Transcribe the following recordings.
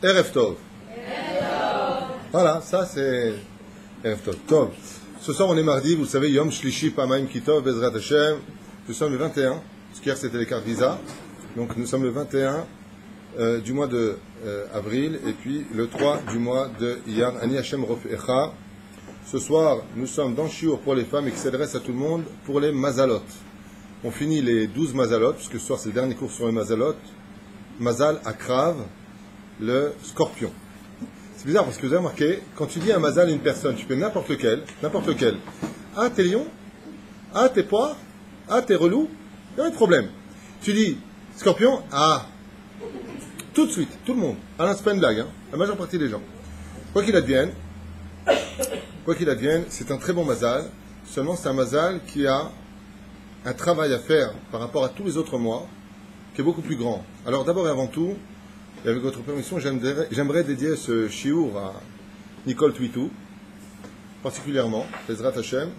Erev Tov. Voilà, ça c'est Erev Tov. Tov. Ce soir on est mardi, vous savez, Yom Shlishi Pamaim Kitov Bezrat Hashem. Nous sommes le 21, parce qu'hier c'était les cartes Visa. Donc nous sommes le 21 du mois de avril, et puis le 3 du mois de Iyar, Ani Hashem Rofecha. Ce soir, nous sommes dans Shiur pour les femmes et qui s'adresse à tout le monde pour les Mazalot. On finit les 12 Mazalot, puisque ce soir c'est le dernier cours sur les Mazalot. Mazal Akrav, le scorpion. C'est bizarre parce que vous avez remarqué, quand tu dis un Mazal à une personne, tu fais n'importe lequel. Ah, t'es lion? Ah, t'es poire? Ah, t'es relou? Il y a un problème. Tu dis scorpion? Ah, tout de suite, tout le monde. Ah, c'est pas une blague, hein, la majeure partie des gens. Quoi qu'il advienne, c'est un très bon Mazal. Seulement, c'est un Mazal qui a un travail à faire par rapport à tous les autres mois, qui est beaucoup plus grand. Alors, d'abord et avant tout, et avec votre permission, j'aimerais dédier ce shiur à Nicole Twitou, particulièrement, Bezrat Hashem.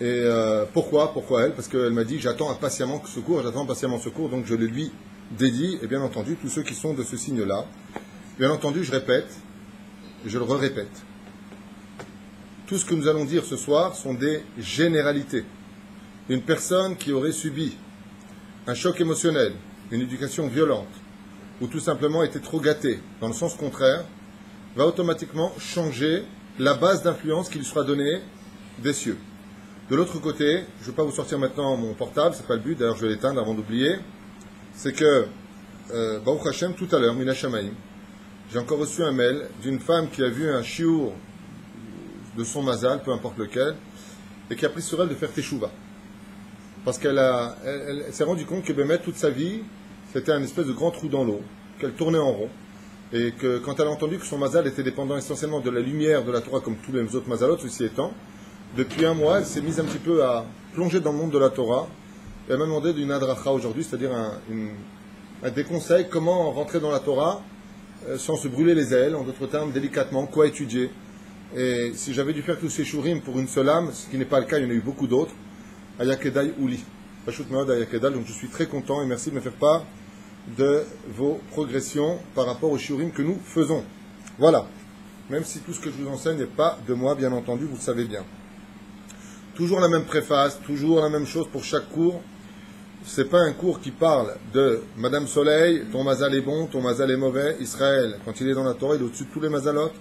Et pourquoi elle? Parce qu'elle m'a dit, j'attends impatiemment ce cours, donc je le lui dédie, et bien entendu, tous ceux qui sont de ce signe-là. Bien entendu, je répète, et je le répète. Tout ce que nous allons dire ce soir sont des généralités. Une personne qui aurait subi un choc émotionnel, une éducation violente, ou tout simplement été trop gâtée, dans le sens contraire, va automatiquement changer la base d'influence qui lui sera donnée des cieux. De l'autre côté, je ne vais pas vous sortir maintenant mon portable, c'est pas le but, d'ailleurs je vais l'éteindre avant d'oublier, c'est que, Baruch Hashem, tout à l'heure, Mina Shamaim, j'ai encore reçu un mail d'une femme qui a vu un shiur de son mazal, peu importe lequel, et qui a pris sur elle de faire teshuva. Parce qu'elle s'est rendue compte que Bémet, toute sa vie, c'était un espèce de grand trou dans l'eau, qu'elle tournait en rond, et que quand elle a entendu que son mazal était dépendant essentiellement de la lumière de la Torah, comme tous les autres mazalot, ceci étant, depuis un mois, elle s'est mise un petit peu à plonger dans le monde de la Torah, et elle m'a demandé d'une adracha aujourd'hui, c'est-à-dire des conseils, comment rentrer dans la Torah, sans se brûler les ailes, en d'autres termes, délicatement, quoi étudier. Et si j'avais dû faire tous ces shurim pour une seule âme, ce qui n'est pas le cas, il y en a eu beaucoup d'autres, Ayakedai Ouli. Donc je suis très content et merci de me faire part de vos progressions par rapport aux shurim que nous faisons. Voilà. Même si tout ce que je vous enseigne n'est pas de moi, bien entendu, vous le savez bien. Toujours la même préface, toujours la même chose pour chaque cours. C'est pas un cours qui parle de Madame Soleil, ton mazal est bon, ton mazal est mauvais. Israël, quand il est dans la Torah, il est au-dessus de tous les mazalotes.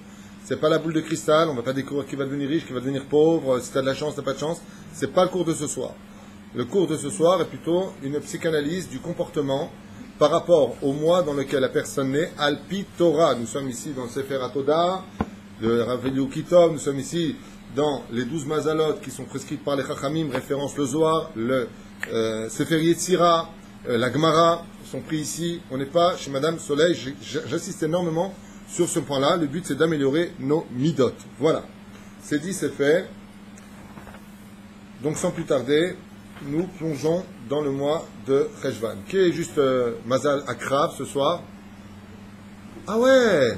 C'est pas la boule de cristal, on va pas découvrir qui va devenir riche, qui va devenir pauvre, si tu as de la chance, tu n'as pas de chance. C'est pas le cours de ce soir. Le cours de ce soir est plutôt une psychanalyse du comportement par rapport au mois dans lequel la personne naît, Alpi Torah. Nous sommes ici dans le Sefer HaTodah, le Rav Eliyahu Kitov, nous sommes ici dans les 12 mazalot qui sont prescrites par les Chachamim, référence le Zohar, le Sefer Yetzira, la Gemara, sont pris ici. On n'est pas chez Madame Soleil, j'insiste énormément sur ce point-là. Le but c'est d'améliorer nos midot. Voilà. C'est dit, c'est fait. Donc sans plus tarder, nous plongeons dans le mois de Cheshvan, qui est juste Mazal Akrav ce soir. Ah ouais!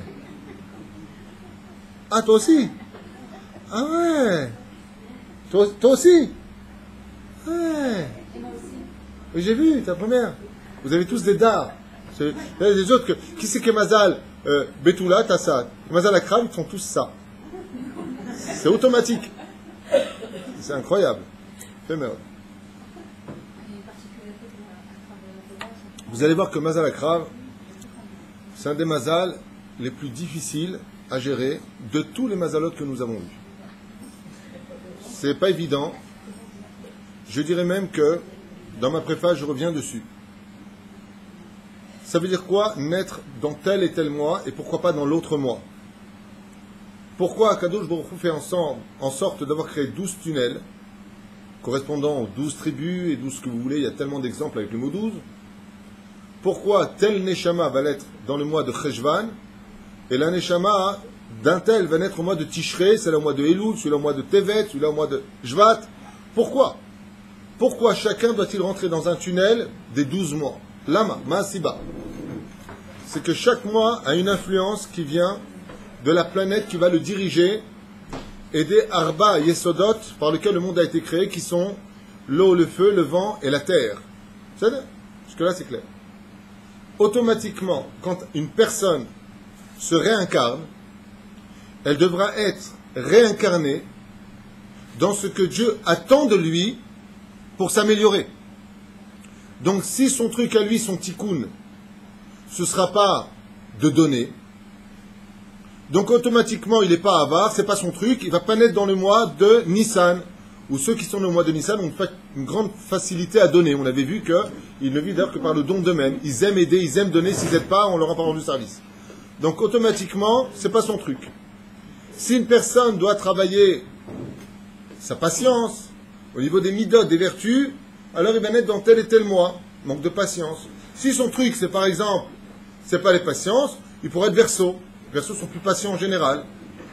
Ah, toi aussi? Ah ouais! Toi aussi? Ouais! Oui, j'ai vu, ta première. Vous avez tous des dards. Il y a des autres qui c'est que Mazal Betula, t'as ça. Mazal Akrav, ils font tous ça. C'est automatique. C'est incroyable. Fais mal. Vous allez voir que Mazal Akrav, c'est un des mazals les plus difficiles à gérer de tous les mazalotes que nous avons eus. C'est pas évident. Je dirais même que, dans ma préface, je reviens dessus. Ça veut dire quoi, naître dans tel et tel mois, et pourquoi pas dans l'autre mois? Pourquoi Akadosh Baruch Hu fait en sorte d'avoir créé 12 tunnels, correspondant aux 12 tribus, et 12 ce que vous voulez, il y a tellement d'exemples avec le mot 12. Pourquoi tel Neshama va naître dans le mois de Cheshvan, et la Neshama d'un tel va naître au mois de Tishrei, c'est le mois de Elul, celui-là au mois de Tevet, celui-là au mois de Shvat. Pourquoi? Pourquoi chacun doit-il rentrer dans un tunnel des 12 mois? Lama, Masiba. C'est que chaque mois a une influence qui vient de la planète qui va le diriger, et des Arba Yesodot par lesquels le monde a été créé, qui sont l'eau, le feu, le vent et la terre. C'est-à-dire, jusque-là c'est clair. automatiquement, quand une personne se réincarne, elle devra être réincarnée dans ce que Dieu attend de lui pour s'améliorer. Donc si son truc à lui, son tikkun, ce ne sera pas de donner, donc automatiquement il n'est pas avare, c'est pas son truc, il ne va pas naître dans le mois de Nissan, où ceux qui sont dans le mois de Nissan ont une grande facilité à donner. On avait vu qu'ils ne vivent d'ailleurs que par le don d'eux-mêmes. Ils aiment aider, ils aiment donner, s'ils n'aident pas, on ne leur a pas rendu service. Donc automatiquement, ce n'est pas son truc. Si une personne doit travailler sa patience, au niveau des midot, des vertus, alors il va naître dans tel et tel mois, manque de patience. Si son truc, c'est par exemple, c'est pas les patiences, il pourrait être Verseau. Les Verseaux sont plus patients en général.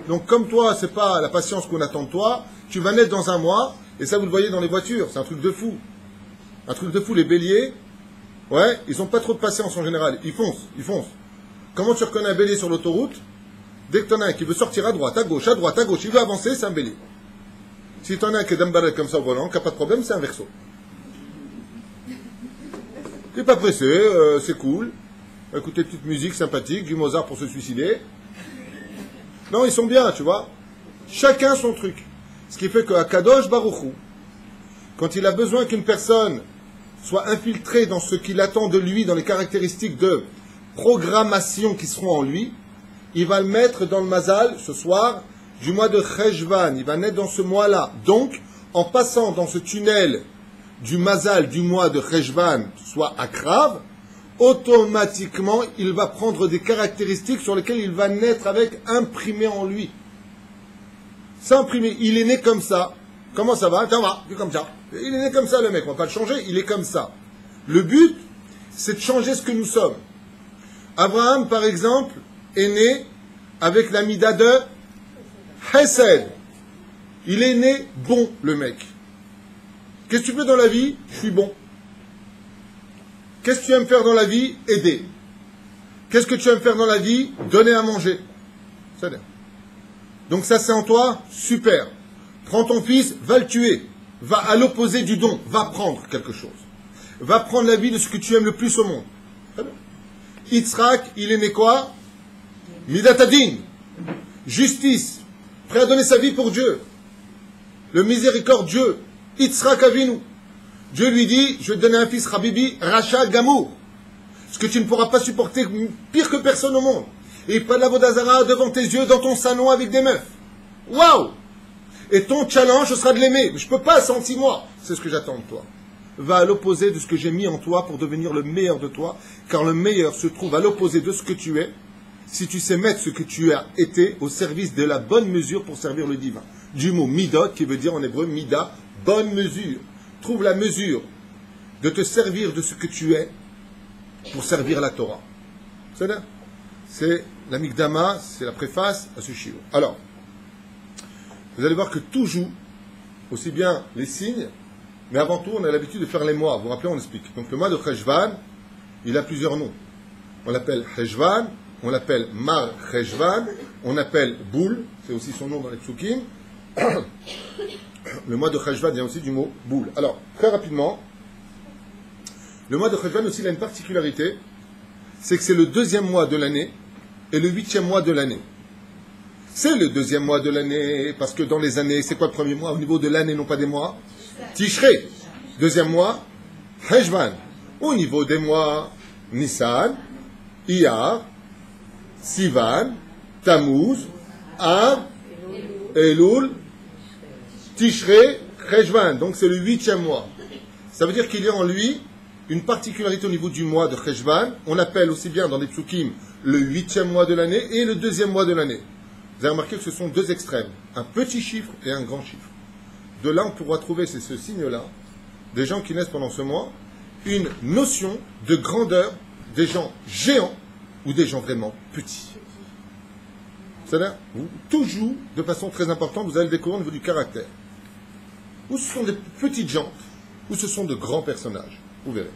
Donc comme toi, c'est pas la patience qu'on attend de toi, tu vas naître dans un mois, et ça vous le voyez dans les voitures, c'est un truc de fou. Un truc de fou, les béliers, ouais, ils n'ont pas trop de patience en général, ils foncent, ils foncent. Comment tu reconnais un bélier sur l'autoroute? Dès que tu en as un qui veut sortir à droite, à gauche, il veut avancer, c'est un bélier. Si tu en as un qui est d'emballer comme ça au volant, qui n'a pas de problème, c'est un Verseau. Tu n'es pas pressé, c'est cool. Écouter une petite musique sympathique, du Mozart pour se suicider. Non, ils sont bien, tu vois. Chacun son truc. Ce qui fait qu'à Kadosh Baruch Hu, quand il a besoin qu'une personne soit infiltrée dans ce qu'il attend de lui, dans les caractéristiques de programmation qui seront en lui, il va le mettre dans le mazal ce soir du mois de Cheshvan. Il va naître dans ce mois-là. Donc, en passant dans ce tunnel du mazal du mois de Cheshvan, soit Akrav, automatiquement, il va prendre des caractéristiques sur lesquelles il va naître avec imprimé en lui. C'est imprimé. Il est né comme ça. Comment ça va? Tiens, va, il est comme ça. Il est né comme ça, le mec. On ne va pas le changer. Il est comme ça. Le but, c'est de changer ce que nous sommes. Abraham, par exemple, est né avec la mida de Hesed. Il est né bon, le mec. Qu'est-ce que tu fais dans la vie? Je suis bon. Qu'est-ce que tu aimes faire dans la vie? Aider. Qu'est-ce que tu aimes faire dans la vie? Donner à manger. C'est bien. Donc ça c'est en toi? Super. Prends ton fils, va le tuer. Va à l'opposé du don. Va prendre quelque chose. Va prendre la vie de ce que tu aimes le plus au monde. Très bien. Yitzhak, il est né quoi? Midatadin. Justice. Prêt à donner sa vie pour Dieu. Le miséricordieux. Yitzhak Avinu. Dieu lui dit, je vais te donner un fils, Habibi, Racha Gamour. Ce que tu ne pourras pas supporter, pire que personne au monde. Et il prend la Vodazara devant tes yeux, dans ton salon avec des meufs. Waouh! Et ton challenge, ce sera de l'aimer. Mais je ne peux pas, c'est en 6 mois. C'est ce que j'attends de toi. Va à l'opposé de ce que j'ai mis en toi pour devenir le meilleur de toi. Car le meilleur se trouve à l'opposé de ce que tu es. Si tu sais mettre ce que tu as été au service de la bonne mesure pour servir le divin. Du mot midot, qui veut dire en hébreu mida, bonne mesure. Trouve la mesure de te servir de ce que tu es pour servir la Torah. C'est la Mikdama, c'est la préface à ce shiur. Alors, vous allez voir que tout joue, aussi bien les signes, mais avant tout, on a l'habitude de faire les mois. Vous vous rappelez, on explique. Donc le mois de Cheshvan, il a plusieurs noms. On l'appelle Cheshvan, on l'appelle Mar Cheshvan, on l'appelle Boule, c'est aussi son nom dans les psukim. Le mois de Cheshvan vient aussi du mot boule. Alors, très rapidement, le mois de Cheshvan aussi, il a une particularité, c'est que c'est le 2e mois de l'année et le 8e mois de l'année. C'est le 2e mois de l'année, parce que dans les années, c'est quoi le premier mois au niveau de l'année, non pas des mois? Tishrei. 2e mois, Cheshvan. Au niveau des mois, Nissan, Iyar, Sivan, Tammuz, Av, Elul, Tishrei, Cheshvan, donc c'est le 8e mois. Ça veut dire qu'il y a en lui une particularité au niveau du mois de Cheshvan. On appelle aussi bien dans les psukim le 8e mois de l'année et le 2e mois de l'année. Vous avez remarqué que ce sont 2 extrêmes, un petit chiffre et un grand chiffre. De là, on pourra trouver, c'est ce signe-là, des gens qui naissent pendant ce mois, une notion de grandeur des gens géants ou des gens vraiment petits. C'est-à-dire, tout joue de façon très importante, vous allez le découvrir au niveau du caractère. Ou ce sont des petites gens, ou ce sont de grands personnages. Vous verrez.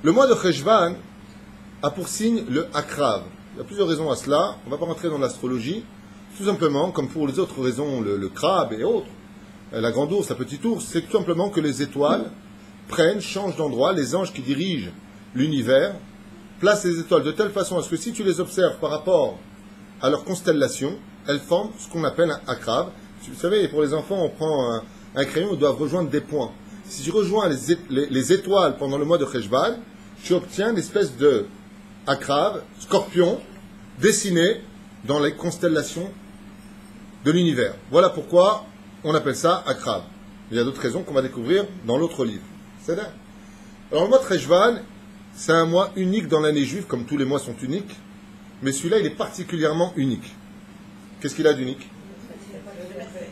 Le mois de Cheshvan a pour signe le Akrav. Il y a plusieurs raisons à cela. On ne va pas rentrer dans l'astrologie. Tout simplement, comme pour les autres raisons, le crabe et autres. la grande ours, la petite ours, c'est tout simplement que les étoiles changent d'endroit, les anges qui dirigent l'univers placent les étoiles de telle façon à ce que si tu les observes par rapport à leur constellation, elles forment ce qu'on appelle un akrab. Vous savez, pour les enfants, on prend un crayon, ils doivent rejoindre des points. Si tu rejoins les étoiles pendant le mois de Cheshvan, tu obtiens une espèce de akrab, scorpion, dessiné dans les constellations de l'univers. Voilà pourquoi on appelle ça akrab. Il y a d'autres raisons qu'on va découvrir dans l'autre livre. C'est là. Alors le mois de Cheshvan, c'est un mois unique dans l'année juive, comme tous les mois sont uniques, mais celui-là, il est particulièrement unique. Qu'est-ce qu'il a d'unique?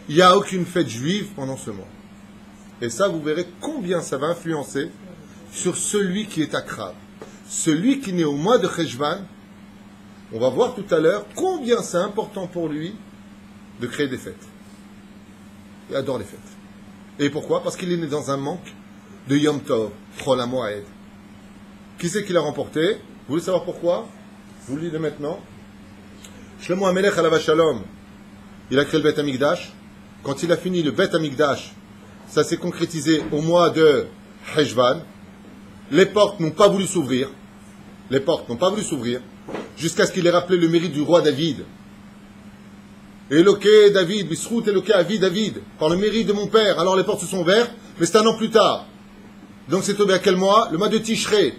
Il n'y a aucune fête juive pendant ce mois. Et ça, vous verrez combien ça va influencer sur celui qui est akrab. Celui qui naît au mois de Cheshvan, on va voir tout à l'heure combien c'est important pour lui de créer des fêtes. Il adore les fêtes. Et pourquoi? Parce qu'il est né dans un manque de Yom Tov, Chol HaMoed. Qui c'est qui l'a remporté? Vous voulez savoir pourquoi? Je vous le dis maintenant. Shlomo HaMelech Alav Shalom, il a créé le Beth Amikdash. Quand il a fini le Beth Amikdash, ça s'est concrétisé au mois de Cheshvan. Les portes n'ont pas voulu s'ouvrir. Les portes n'ont pas voulu s'ouvrir jusqu'à ce qu'il ait rappelé le mérite du roi David. Éloqué David, Bisrout Éloqué Avi David, par le mérite de mon père. Alors les portes se sont ouvertes, mais c'est un an plus tard. Donc c'est tombé à quel mois? Le mois de Tishrei.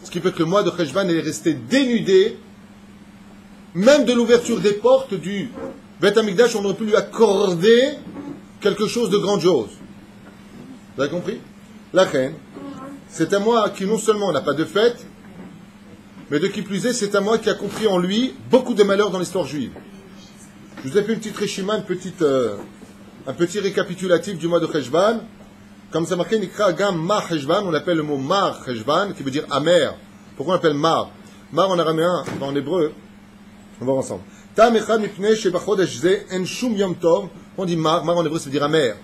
Ce qui fait que le mois de Cheshvan est resté dénudé, même de l'ouverture des portes du Beth Amikdash, on aurait pu lui accorder quelque chose de grandiose. Vous avez compris? La reine, c'est un mois qui non seulement n'a pas de fête, mais de qui plus est, c'est un mois qui a compris en lui beaucoup de malheurs dans l'histoire juive. Je vous ai fait une petite réchima, un petit récapitulatif du mois de Cheshvan. Comme ça marqué, Nikra Gam Mar Cheshvan, on appelle le mot Mar Cheshvan, qui veut dire amer. Pourquoi on appelle Mar? Mar en araméen, en hébreu, on va voir ensemble. Tam Echad Mipnei Shebachodesh Ze En Shum Yom Tov. On dit Mar en hébreu, ça veut dire amer.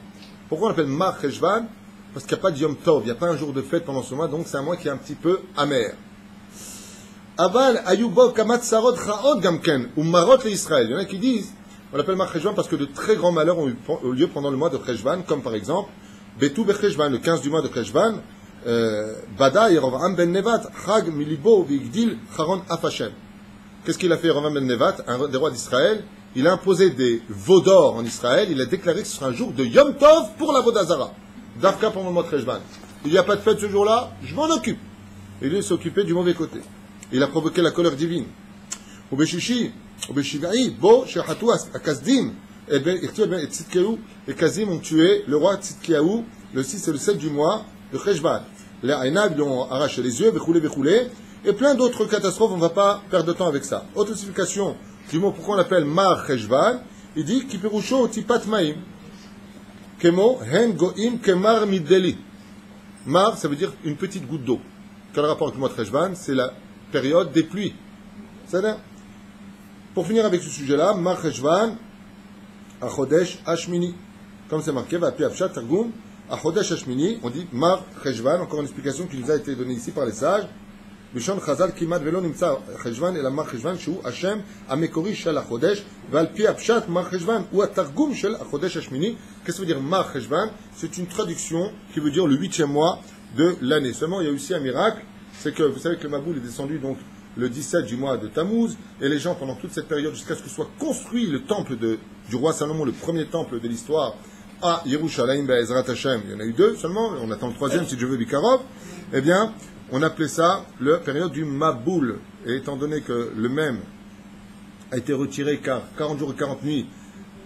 Pourquoi on appelle Mar Cheshvan? Parce qu'il n'y a pas de Yom Tov, il n'y a pas un jour de fête pendant ce mois, donc c'est un mois qui est un petit peu amer. Aval Ayubo Kamat Sarod Chaot Gamken, ou Marot le Israël. Il y en a qui disent, on l'appelle Mar Cheshvan parce que de très grands malheurs ont eu lieu pendant le mois de Cheshvan, comme par exemple, Betou Becheshvan, le 15 du mois de Cheshvan, Bada Yerovam ben Nevat, Chag Milibo Vigdil Charon Afashem. Qu'est-ce qu'il a fait Yerovam ben Nevat, un des rois d'Israël? Il a imposé des veaux d'or en Israël, il a déclaré que ce sera un jour de Yom Tov pour la Vodazara. Dafka pendant le mois de Cheshvan. Il n'y a pas de fête ce jour-là, je m'en occupe. Et lui s'est occupé du mauvais côté. Il a provoqué la colère divine. Ubeshishi, Ubeshivaï, Bo, Shehatou, Akazdim, et Tzidkiaou, et Kazim ont tué le roi Tzidkiaou, le 6 et le 7 du mois de Cheshvan. Les Aïnab lui ont arraché les yeux, Bechoulé, et plein d'autres catastrophes, on ne va pas perdre de temps avec ça. Autre signification du mot, pourquoi on l'appelle Mar Cheshvan, il dit Kipirusho Tipat Maïm, Kemo Hen Goim Kemar Mideli. Mar, ça veut dire une petite goutte d'eau. Quel rapport avec le mois de Cheshvan? C'est la période des pluies. C'est-à-dire, pour finir avec ce sujet-là, Mar Cheshvan, Achodesh Hashmini. Comme c'est marqué, va appeler Apshat Targum, Achodesh Hashmini, on dit Mar Cheshvan, encore une explication qui nous a été donnée ici par les sages. Bishon Chazal Kimat Velo Nimtsa Cheshvan et la Mar Cheshvan, Shu Hashem, Amekori Shel Achodesh, Val Pi Apshat Mar Cheshvan, ou Targum Shel Achodesh Hashmini. Qu'est-ce que veut dire Mar Cheshvan? C'est une traduction qui veut dire le 8e mois de l'année. Seulement, il y a aussi un miracle, c'est que vous savez que le Maboul est descendu donc le 17 du mois de Tammuz, et les gens, pendant toute cette période, jusqu'à ce que soit construit le temple du roi Salomon, le premier temple de l'histoire, à Yerushalayim Be'ezrat Hashem, il y en a eu 2 seulement, on attend le 3e si Dieu veut Bikarov, eh bien, on appelait ça la période du Maboul. Et étant donné que le même a été retiré car 40 jours et 40 nuits,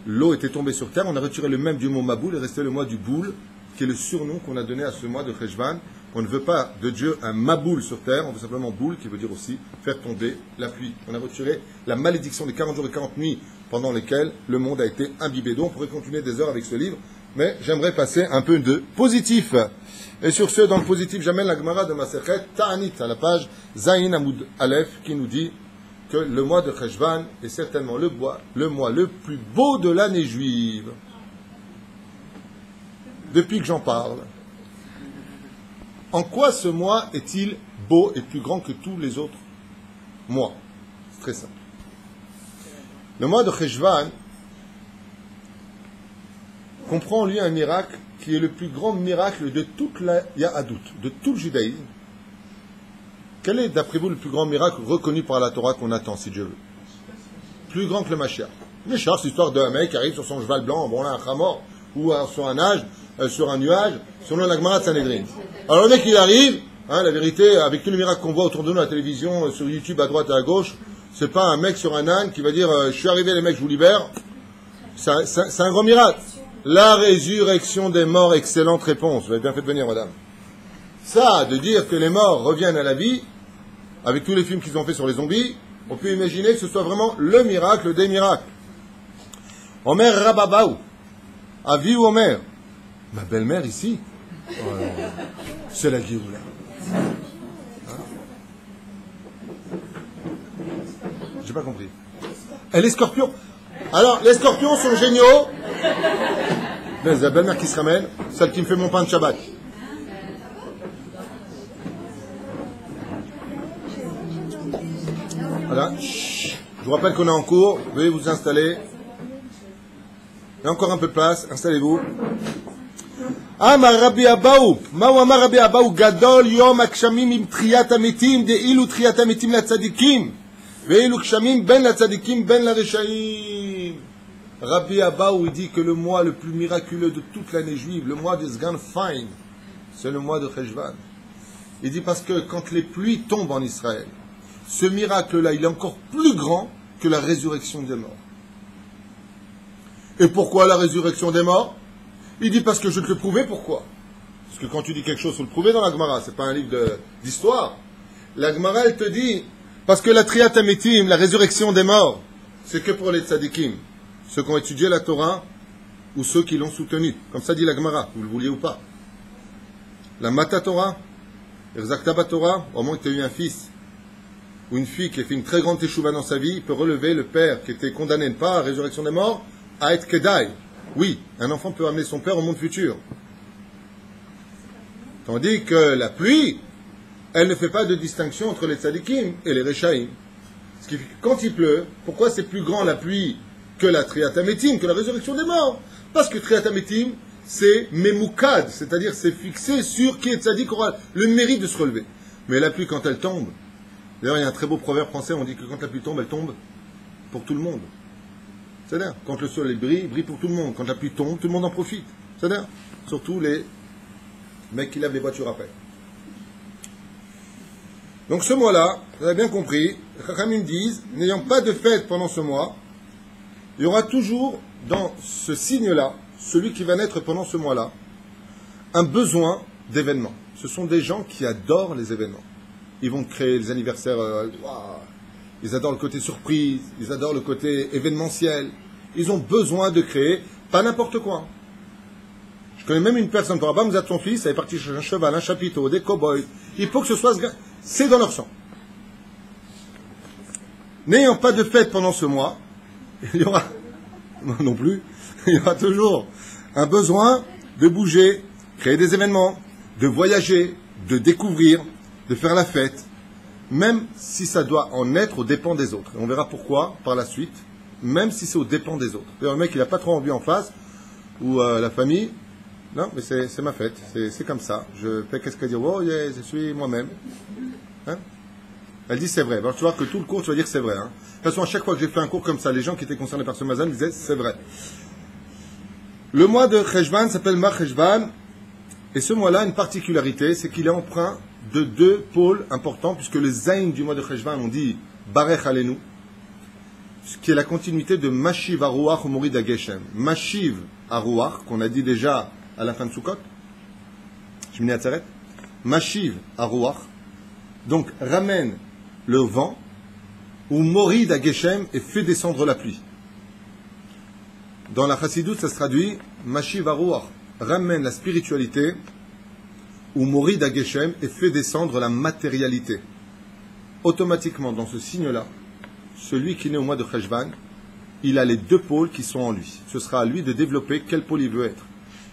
l'eau était tombée sur terre, on a retiré le même du mot Maboul et resté le mois du Boul, qui est le surnom qu'on a donné à ce mois de Cheshvan. On ne veut pas de Dieu un Maboul sur terre, on veut simplement Boul, qui veut dire aussi faire tomber la pluie. On a retiré la malédiction des 40 jours et 40 nuits pendant lesquels le monde a été imbibé. Donc on pourrait continuer des heures avec ce livre, mais j'aimerais passer un peu de positif. Et sur ce, dans le positif, j'amène la Gemara de Masechet Ta'anit, à la page Zayin Amoud Aleph, qui nous dit que le mois de Cheshvan est certainement le mois le plus beau de l'année juive. Depuis que j'en parle, en quoi ce mois est-il beau et plus grand que tous les autres mois? C'est très simple. Le mois de Cheshvan comprend lui un miracle qui est le plus grand miracle de toute la Yahadout, de tout le judaïsme. Quel est, d'après vous, le plus grand miracle reconnu par la Torah qu'on attend, si Dieu veut? Plus grand que le Mashiach. Le Mashiach, c'est l'histoire d'un mec qui arrive sur son cheval blanc, bon là, un chamor, ou sur un âge, sur un nuage, selon la Gemara de Sanhedrin. Alors le mec, il arrive, hein, la vérité, avec tous les miracles qu'on voit autour de nous à la télévision, sur YouTube, à droite et à gauche, c'est pas un mec sur un âne qui va dire je suis arrivé les mecs, je vous libère. C'est un grand miracle. La résurrection des morts, excellente réponse. Vous avez bien fait de venir, madame. Ça, de dire que les morts reviennent à la vie, avec tous les films qu'ils ont fait sur les zombies, on peut imaginer que ce soit vraiment le miracle des miracles. Omer Rababaou, Avi ou Omer? Ma belle-mère ici, oh, c'est la Géoula. J'ai pas compris. Elle est scorpion. Alors, les scorpions sont géniaux. Mais la belle-mère qui se ramène, celle qui me fait mon pain de Shabbat. Voilà. Je vous rappelle qu'on est en cours. Veuillez vous installer. Il y a encore un peu de place. Installez-vous. Amar Rabbi Abaou. Ma'u Amar Rabbi Abaou. Gadol yom akshamim im triyat ametim de ilu triyat ametim la tzadikim. Ve'ilu kshamim ben la tzadikim ben la reshaim. Rabbi Abaou, il dit que le mois le plus miraculeux de toute l'année juive, le mois de Zgan Fain, c'est le mois de Cheshvan. Il dit parce que quand les pluies tombent en Israël, ce miracle-là, il est encore plus grand que la résurrection des morts. Et pourquoi la résurrection des morts? Il dit parce que je te le prouvais, pourquoi? Parce que quand tu dis quelque chose, il faut le prouver dans la Gemara, c'est pas un livre d'histoire. La Gemara, elle te dit, parce que la Triyat Ametim, la résurrection des morts, c'est que pour les tzadikim, ceux qui ont étudié la Torah ou ceux qui l'ont soutenue. Comme ça dit la Gemara, vous le vouliez ou pas. La Mata Torah, Erzakta Torah, au moment où tu as eu un fils ou une fille qui a fait une très grande teshuva dans sa vie, il peut relever le père qui était condamné pas à la résurrection des morts à être Kedai. Oui, un enfant peut amener son père au monde futur. Tandis que la pluie, elle ne fait pas de distinction entre les tzadikim et les rechaim. Ce qui fait que quand il pleut, pourquoi c'est plus grand la pluie que la Triyat Ametim, que la résurrection des morts? Parce que Triyat Ametim, c'est Memoukad, c'est-à-dire c'est fixé sur qui est tzadik aura le mérite de se relever. Mais la pluie, quand elle tombe, d'ailleurs il y a un très beau proverbe français, on dit que quand la pluie tombe, elle tombe pour tout le monde. C'est-à-dire, quand le soleil brille, il brille pour tout le monde. Quand la pluie tombe, tout le monde en profite. C'est-à-dire, surtout les mecs qui lavent les voitures après. Donc ce mois-là, vous avez bien compris, les Chachamim disent, n'ayant pas de fête pendant ce mois, il y aura toujours dans ce signe-là, celui qui va naître pendant ce mois-là, un besoin d'événements. Ce sont des gens qui adorent les événements. Ils vont créer les anniversaires, ils adorent le côté surprise, ils adorent le côté événementiel. Ils ont besoin de créer, pas n'importe quoi. Je connais même une personne, par exemple, vous êtes son fils, elle est partie chez un cheval, un chapiteau, des cow-boys. Il faut que ce soit, c'est dans leur sang. N'ayant pas de fête pendant ce mois, il y aura, non plus, il y aura toujours un besoin de bouger, créer des événements, de voyager, de découvrir, de faire la fête, même si ça doit en être aux dépens des autres. Et on verra pourquoi par la suite, même si c'est aux dépens des autres. D'ailleurs, le mec, il n'a pas trop envie en face, ou la famille, non, mais c'est ma fête, c'est comme ça. Je fais qu'est-ce qu'elle dit, oh, yeah, je suis moi-même. Hein? Elle dit c'est vrai. Alors tu vois que tout le cours, tu vas dire c'est vrai. Hein? De toute façon, à chaque fois que j'ai fait un cours comme ça, les gens qui étaient concernés par ce mazal me disaient c'est vrai. Le mois de Cheshvan s'appelle Mar Cheshvan, et ce mois-là, une particularité, c'est qu'il est empreint de deux pôles importants, puisque le Zayn du mois de Cheshvan, on dit Barech Alenu, ce qui est la continuité de Mashiv Aruach ou Morid Ageshem. Mashiv Aruach, qu'on a dit déjà à la fin de Sukkot, Shmini Atzeret, Mashiv Aruach, donc ramène le vent, ou Morid Ageshem et fait descendre la pluie. Dans la Chassidoute, ça se traduit Mashiv Aruach, ramène la spiritualité, ou Morid Ageshem et fait descendre la matérialité. Automatiquement, dans ce signe-là, celui qui naît au mois de Cheshvan, il a les deux pôles qui sont en lui. Ce sera à lui de développer quel pôle il veut être.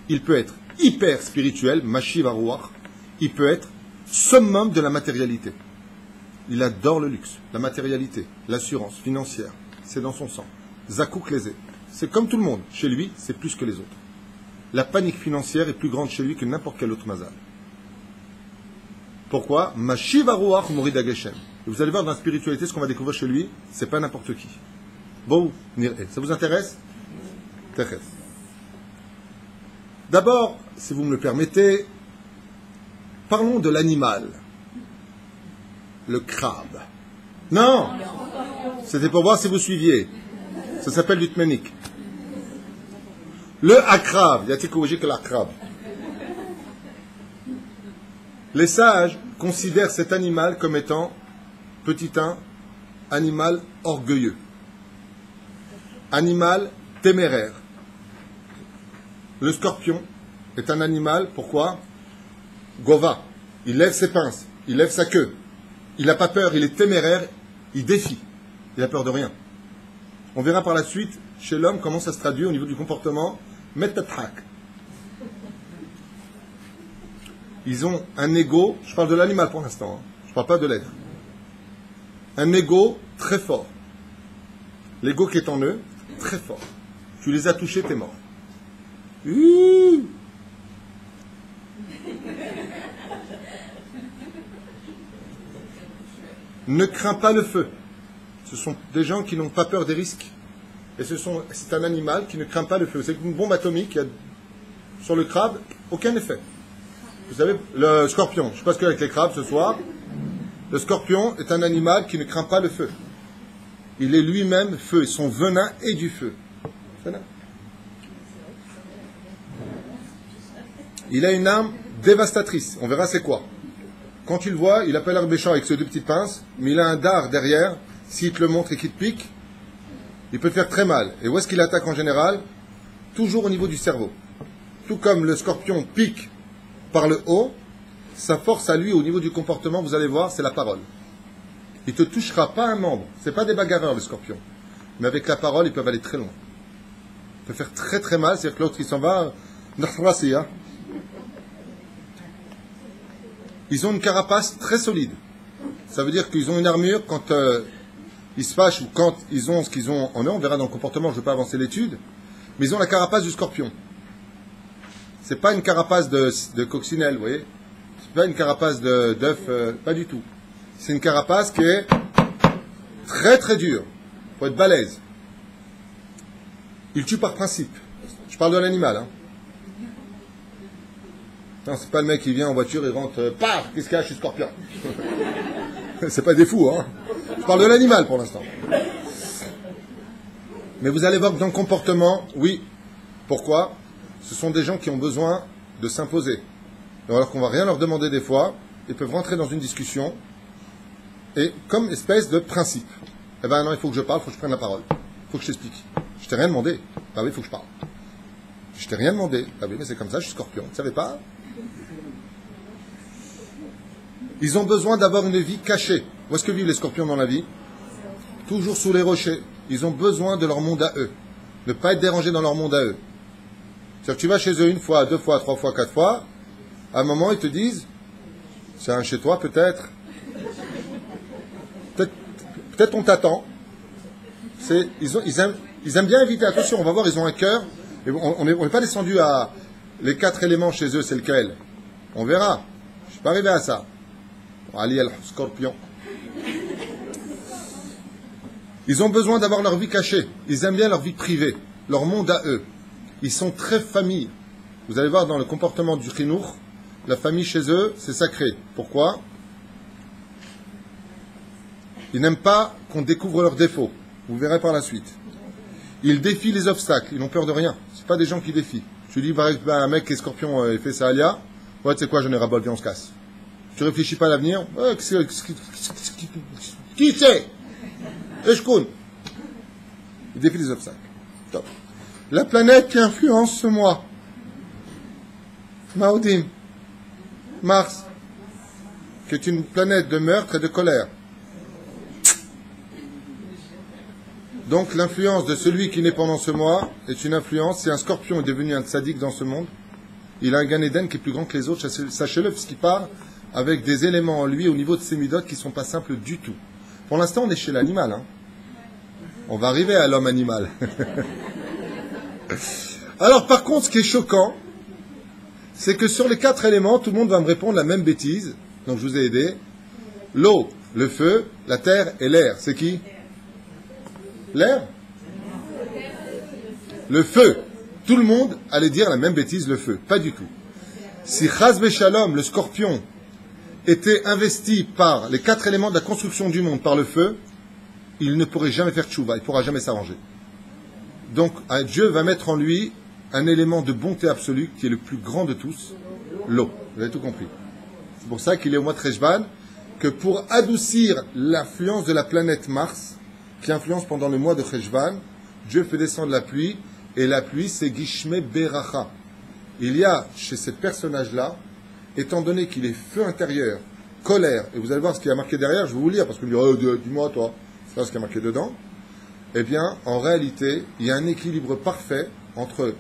Il peut être hyper spirituel, Mashiv Aruach, il peut être summum de la matérialité. Il adore le luxe, la matérialité, l'assurance financière. C'est dans son sang. Zakouk lésé. C'est comme tout le monde. Chez lui, c'est plus que les autres. la panique financière est plus grande chez lui que n'importe quel autre mazal. Pourquoi? Mashiv haruach morid hageshem. Vous allez voir dans la spiritualité, ce qu'on va découvrir chez lui, c'est pas n'importe qui. Bon, ça vous intéresse? D'abord, si vous me le permettez, parlons de l'animal. Le crabe. Non! C'était pour voir si vous suiviez. Ça s'appelle du tmenik. Le akrab. Yatikouji que l'akrab. Les sages considèrent cet animal comme étant, petit 1, animal orgueilleux. Animal téméraire. Le scorpion est un animal, pourquoi? Gova. Il lève ses pinces, il lève sa queue. Il n'a pas peur, il est téméraire, il défie. Il n'a peur de rien. On verra par la suite, chez l'homme, comment ça se traduit au niveau du comportement. Metatrak. Ils ont un ego, je parle de l'animal pour l'instant, je ne parle pas de l'être. Un ego très fort. L'ego qui est en eux, très fort. Tu les as touchés, t'es mort. Ne crains pas le feu. Ce sont des gens qui n'ont pas peur des risques. Et c'est un animal qui ne craint pas le feu. C'est une bombe atomique qui a, sur le crabe, aucun effet. Vous savez, le scorpion, je ne sais pas ce qu'il y a avec les crabes ce soir. Le scorpion est un animal qui ne craint pas le feu. Il est lui-même feu. Son venin est du feu. Il a une arme dévastatrice. On verra c'est quoi. Quand tu le vois, il appelle Arbéchar avec ses deux petites pinces, mais il a un dard derrière. S'il te le montre et qu'il te pique, il peut te faire très mal. Et où est-ce qu'il attaque en général? Toujours au niveau du cerveau. Tout comme le scorpion pique par le haut, sa force à lui au niveau du comportement, vous allez voir, c'est la parole. Il ne te touchera pas un membre. Ce n'est pas des bagarreurs, le scorpion. Mais avec la parole, ils peuvent aller très loin. Il peut faire très très mal, c'est-à-dire que l'autre, il s'en va. Ils ont une carapace très solide. Ça veut dire qu'ils ont une armure quand ils se fâchent ou quand ils ont ce qu'ils ont en eux. On verra dans le comportement, je ne vais pas avancer l'étude. Mais ils ont la carapace du scorpion. Ce n'est pas une carapace de coccinelle, vous voyez. Ce n'est pas une carapace d'œuf, pas du tout. C'est une carapace qui est très très dure. Il faut être balèze. Il tue par principe. Je parle de l'animal. Hein. Non, c'est pas le mec qui vient en voiture et rentre, paf, qu'est-ce qu'il y a, je suis scorpion. C'est pas des fous, hein. Je parle de l'animal pour l'instant. Mais vous allez voir que dans le comportement, oui. Pourquoi? Ce sont des gens qui ont besoin de s'imposer. Alors qu'on va rien leur demander des fois, ils peuvent rentrer dans une discussion, et comme espèce de principe. Eh ben non, il faut que je parle, il faut que je prenne la parole. Il faut que je t'explique. Je t'ai rien demandé. Ah oui, il faut que je parle. Je t'ai rien demandé. Ah oui, mais c'est comme ça, je suis scorpion. Tu savais pas? Ils ont besoin d'avoir une vie cachée. Où est-ce que vivent les scorpions dans la vie? Toujours sous les rochers. Ils ont besoin de leur monde à eux. Ne pas être dérangés dans leur monde à eux. C'est-à-dire que tu vas chez eux une fois, deux fois, trois fois, quatre fois. À un moment, ils te disent, c'est un chez toi peut-être. Peut-être on t'attend. Ils aiment bien éviter. Attention, on va voir, ils ont un cœur. Et on n'est pas descendu à les 4 éléments chez eux, c'est lequel? On verra. Je ne suis pas arrivé à ça. Ali al-Scorpion. Ils ont besoin d'avoir leur vie cachée. Ils aiment bien leur vie privée, leur monde à eux. Ils sont très famille. Vous allez voir dans le comportement du Chinour, la famille chez eux, c'est sacré. Pourquoi? Ils n'aiment pas qu'on découvre leurs défauts. Vous verrez par la suite. Ils défient les obstacles. Ils n'ont peur de rien. Ce pas des gens qui défient. Je dis, un mec qui est scorpion et fait ça alia. Ouais, tu sais quoi, j'en ai ras-bol, viens, on se casse. Tu réfléchis pas à l'avenir. Ouais, qui c'est? Eshkoun. Il défie les obstacles. Top. La planète qui influence ce mois. Maoudim. Mars. Qui est une planète de meurtre et de colère. Donc l'influence de celui qui naît pendant ce mois est une influence. Si un scorpion est devenu un tzaddik dans ce monde, il a un Gan Eden qui est plus grand que les autres, sachez-le, parce qu'il part avec des éléments en lui au niveau de ses midotes qui ne sont pas simples du tout. Pour l'instant, on est chez l'animal. Hein. On va arriver à l'homme animal. Alors par contre, ce qui est choquant, c'est que sur les 4 éléments, tout le monde va me répondre la même bêtise. Donc je vous ai aidé. L'eau, le feu, la terre et l'air. C'est qui? L'air? Le feu. Tout le monde allait dire la même bêtise, le feu. Pas du tout. Si Chaz Shalom, le scorpion, était investi par les 4 éléments de la construction du monde, par le feu, il ne pourrait jamais faire tchouva, il ne pourra jamais s'arranger. Donc Dieu va mettre en lui un élément de bonté absolue qui est le plus grand de tous, l'eau. Vous avez tout compris. C'est pour ça qu'il est au mois de Rejvan, que pour adoucir l'influence de la planète Mars, qui influence pendant le mois de Rejvan, Dieu fait descendre la pluie, et la pluie c'est Gishme Beracha. Il y a chez ces personnages-là, étant donné qu'il est feu intérieur, colère, et vous allez voir ce qu'il y a marqué derrière, je vais vous lire, parce que vous me direz, dis-moi toi, c'est pas ce qu'il y a marqué dedans. Eh bien, en réalité, il y a un équilibre parfait entre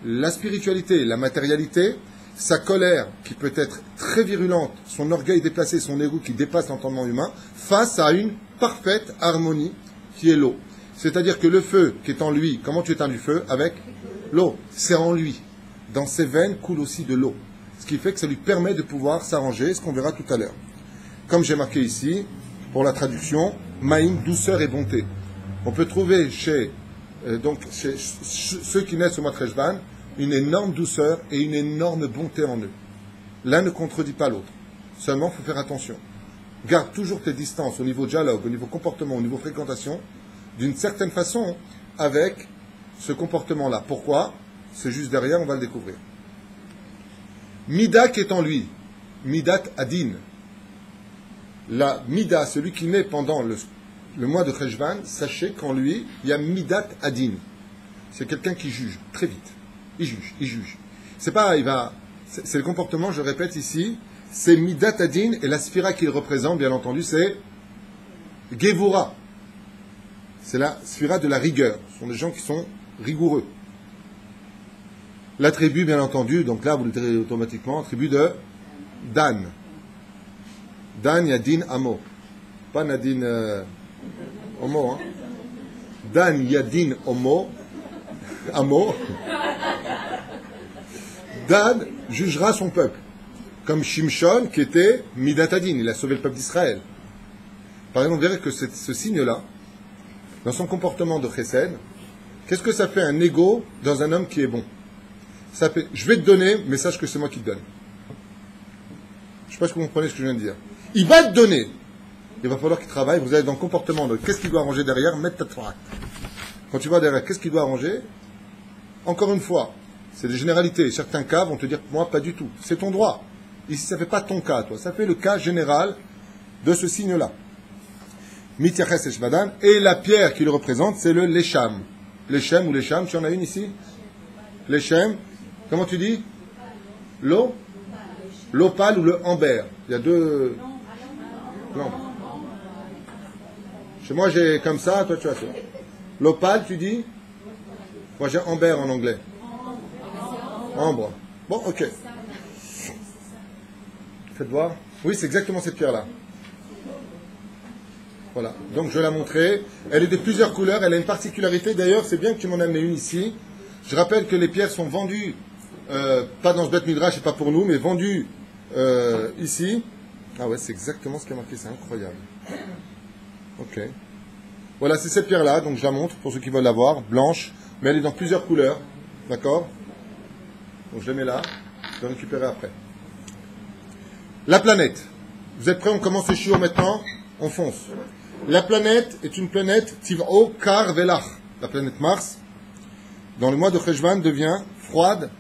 la spiritualité et la matérialité, sa colère qui peut être très virulente, son orgueil déplacé, son ego qui dépasse l'entendement humain, face à une parfaite harmonie qui est l'eau. C'est-à-dire que le feu qui est en lui, comment tu éteins du feu? Avec l'eau. C'est en lui. Dans ses veines coule aussi de l'eau. Ce qui fait que ça lui permet de pouvoir s'arranger, ce qu'on verra tout à l'heure. Comme j'ai marqué ici, pour la traduction, Maïm, douceur et bonté. On peut trouver chez ceux qui naissent au mois de Rejvan une énorme douceur et une énorme bonté en eux. L'un ne contredit pas l'autre. Seulement, il faut faire attention. Garde toujours tes distances au niveau dialogue, au niveau comportement, au niveau fréquentation, d'une certaine façon, avec ce comportement-là. Pourquoi? C'est juste derrière, on va le découvrir. Mida qui est en lui, Midat Adin. La Mida, celui qui naît pendant le mois de Rejvan, sachez qu'en lui, il y a Midat Adin. C'est quelqu'un qui juge très vite. Il juge. C'est pas, c'est le comportement, je répète ici, c'est Midat Adin, et la sphira qu'il représente, bien entendu, c'est Gevura. C'est la sphira de la rigueur. Ce sont des gens qui sont rigoureux. La tribu, bien entendu, donc là, vous le direz automatiquement, tribu de Dan. Dan Yadin Amo. Pas Nadine Homo, hein. Dan Yadin Homo. Amo. Dan jugera son peuple. Comme Shimshon, qui était Midatadin. Il a sauvé le peuple d'Israël. Par exemple, vous verrez que ce signe-là, dans son comportement de chesed, qu'est-ce que ça fait un ego dans un homme qui est bon? Ça fait, je vais te donner, mais sache que c'est moi qui te donne. Je ne sais pas si vous comprenez ce que je viens de dire. Il va te donner. Il va falloir qu'il travaille. Vous allez dans le comportement de qu'est-ce qu'il doit arranger derrière, mettre ta traque. Quand tu vas derrière, qu'est-ce qu'il doit arranger? Encore une fois, c'est des généralités. Certains cas vont te dire, moi, pas du tout. C'est ton droit. Ici, ça ne fait pas ton cas, toi. Ça fait le cas général de ce signe-là. Mityaches Eshvadan. Et la pierre qui le représente, c'est le Lesham. Leshem ou Lesham, tu en as une ici? Leshem. Comment tu dis? L'eau? L'opale ou le amber. Il y a deux... Non. Chez moi, j'ai comme ça, toi, tu as ça. L'opale, tu dis? Moi, j'ai amber en anglais. Ambre. Bon, ok. Faites voir. Oui, c'est exactement cette pierre-là. Voilà. Donc, je vais la montrer. Elle est de plusieurs couleurs. Elle a une particularité. D'ailleurs, c'est bien que tu m'en amenes une ici. Je rappelle que les pierres sont vendues, pas dans ce Beth Midrash et pas pour nous, mais vendues ici. Ah ouais, c'est exactement ce qui a marqué. C'est incroyable. Ok. Voilà, c'est cette pierre-là. Donc, je la montre pour ceux qui veulent la voir. Blanche. Mais elle est dans plusieurs couleurs. D'accord? Donc, je la mets là. Je vais la récupérer après. La planète. Vous êtes prêts? On commence le shiur maintenant. On fonce. La planète est une planète Tiv'o Kar Velach. La planète Mars, dans le mois de Cheshvan, devient froide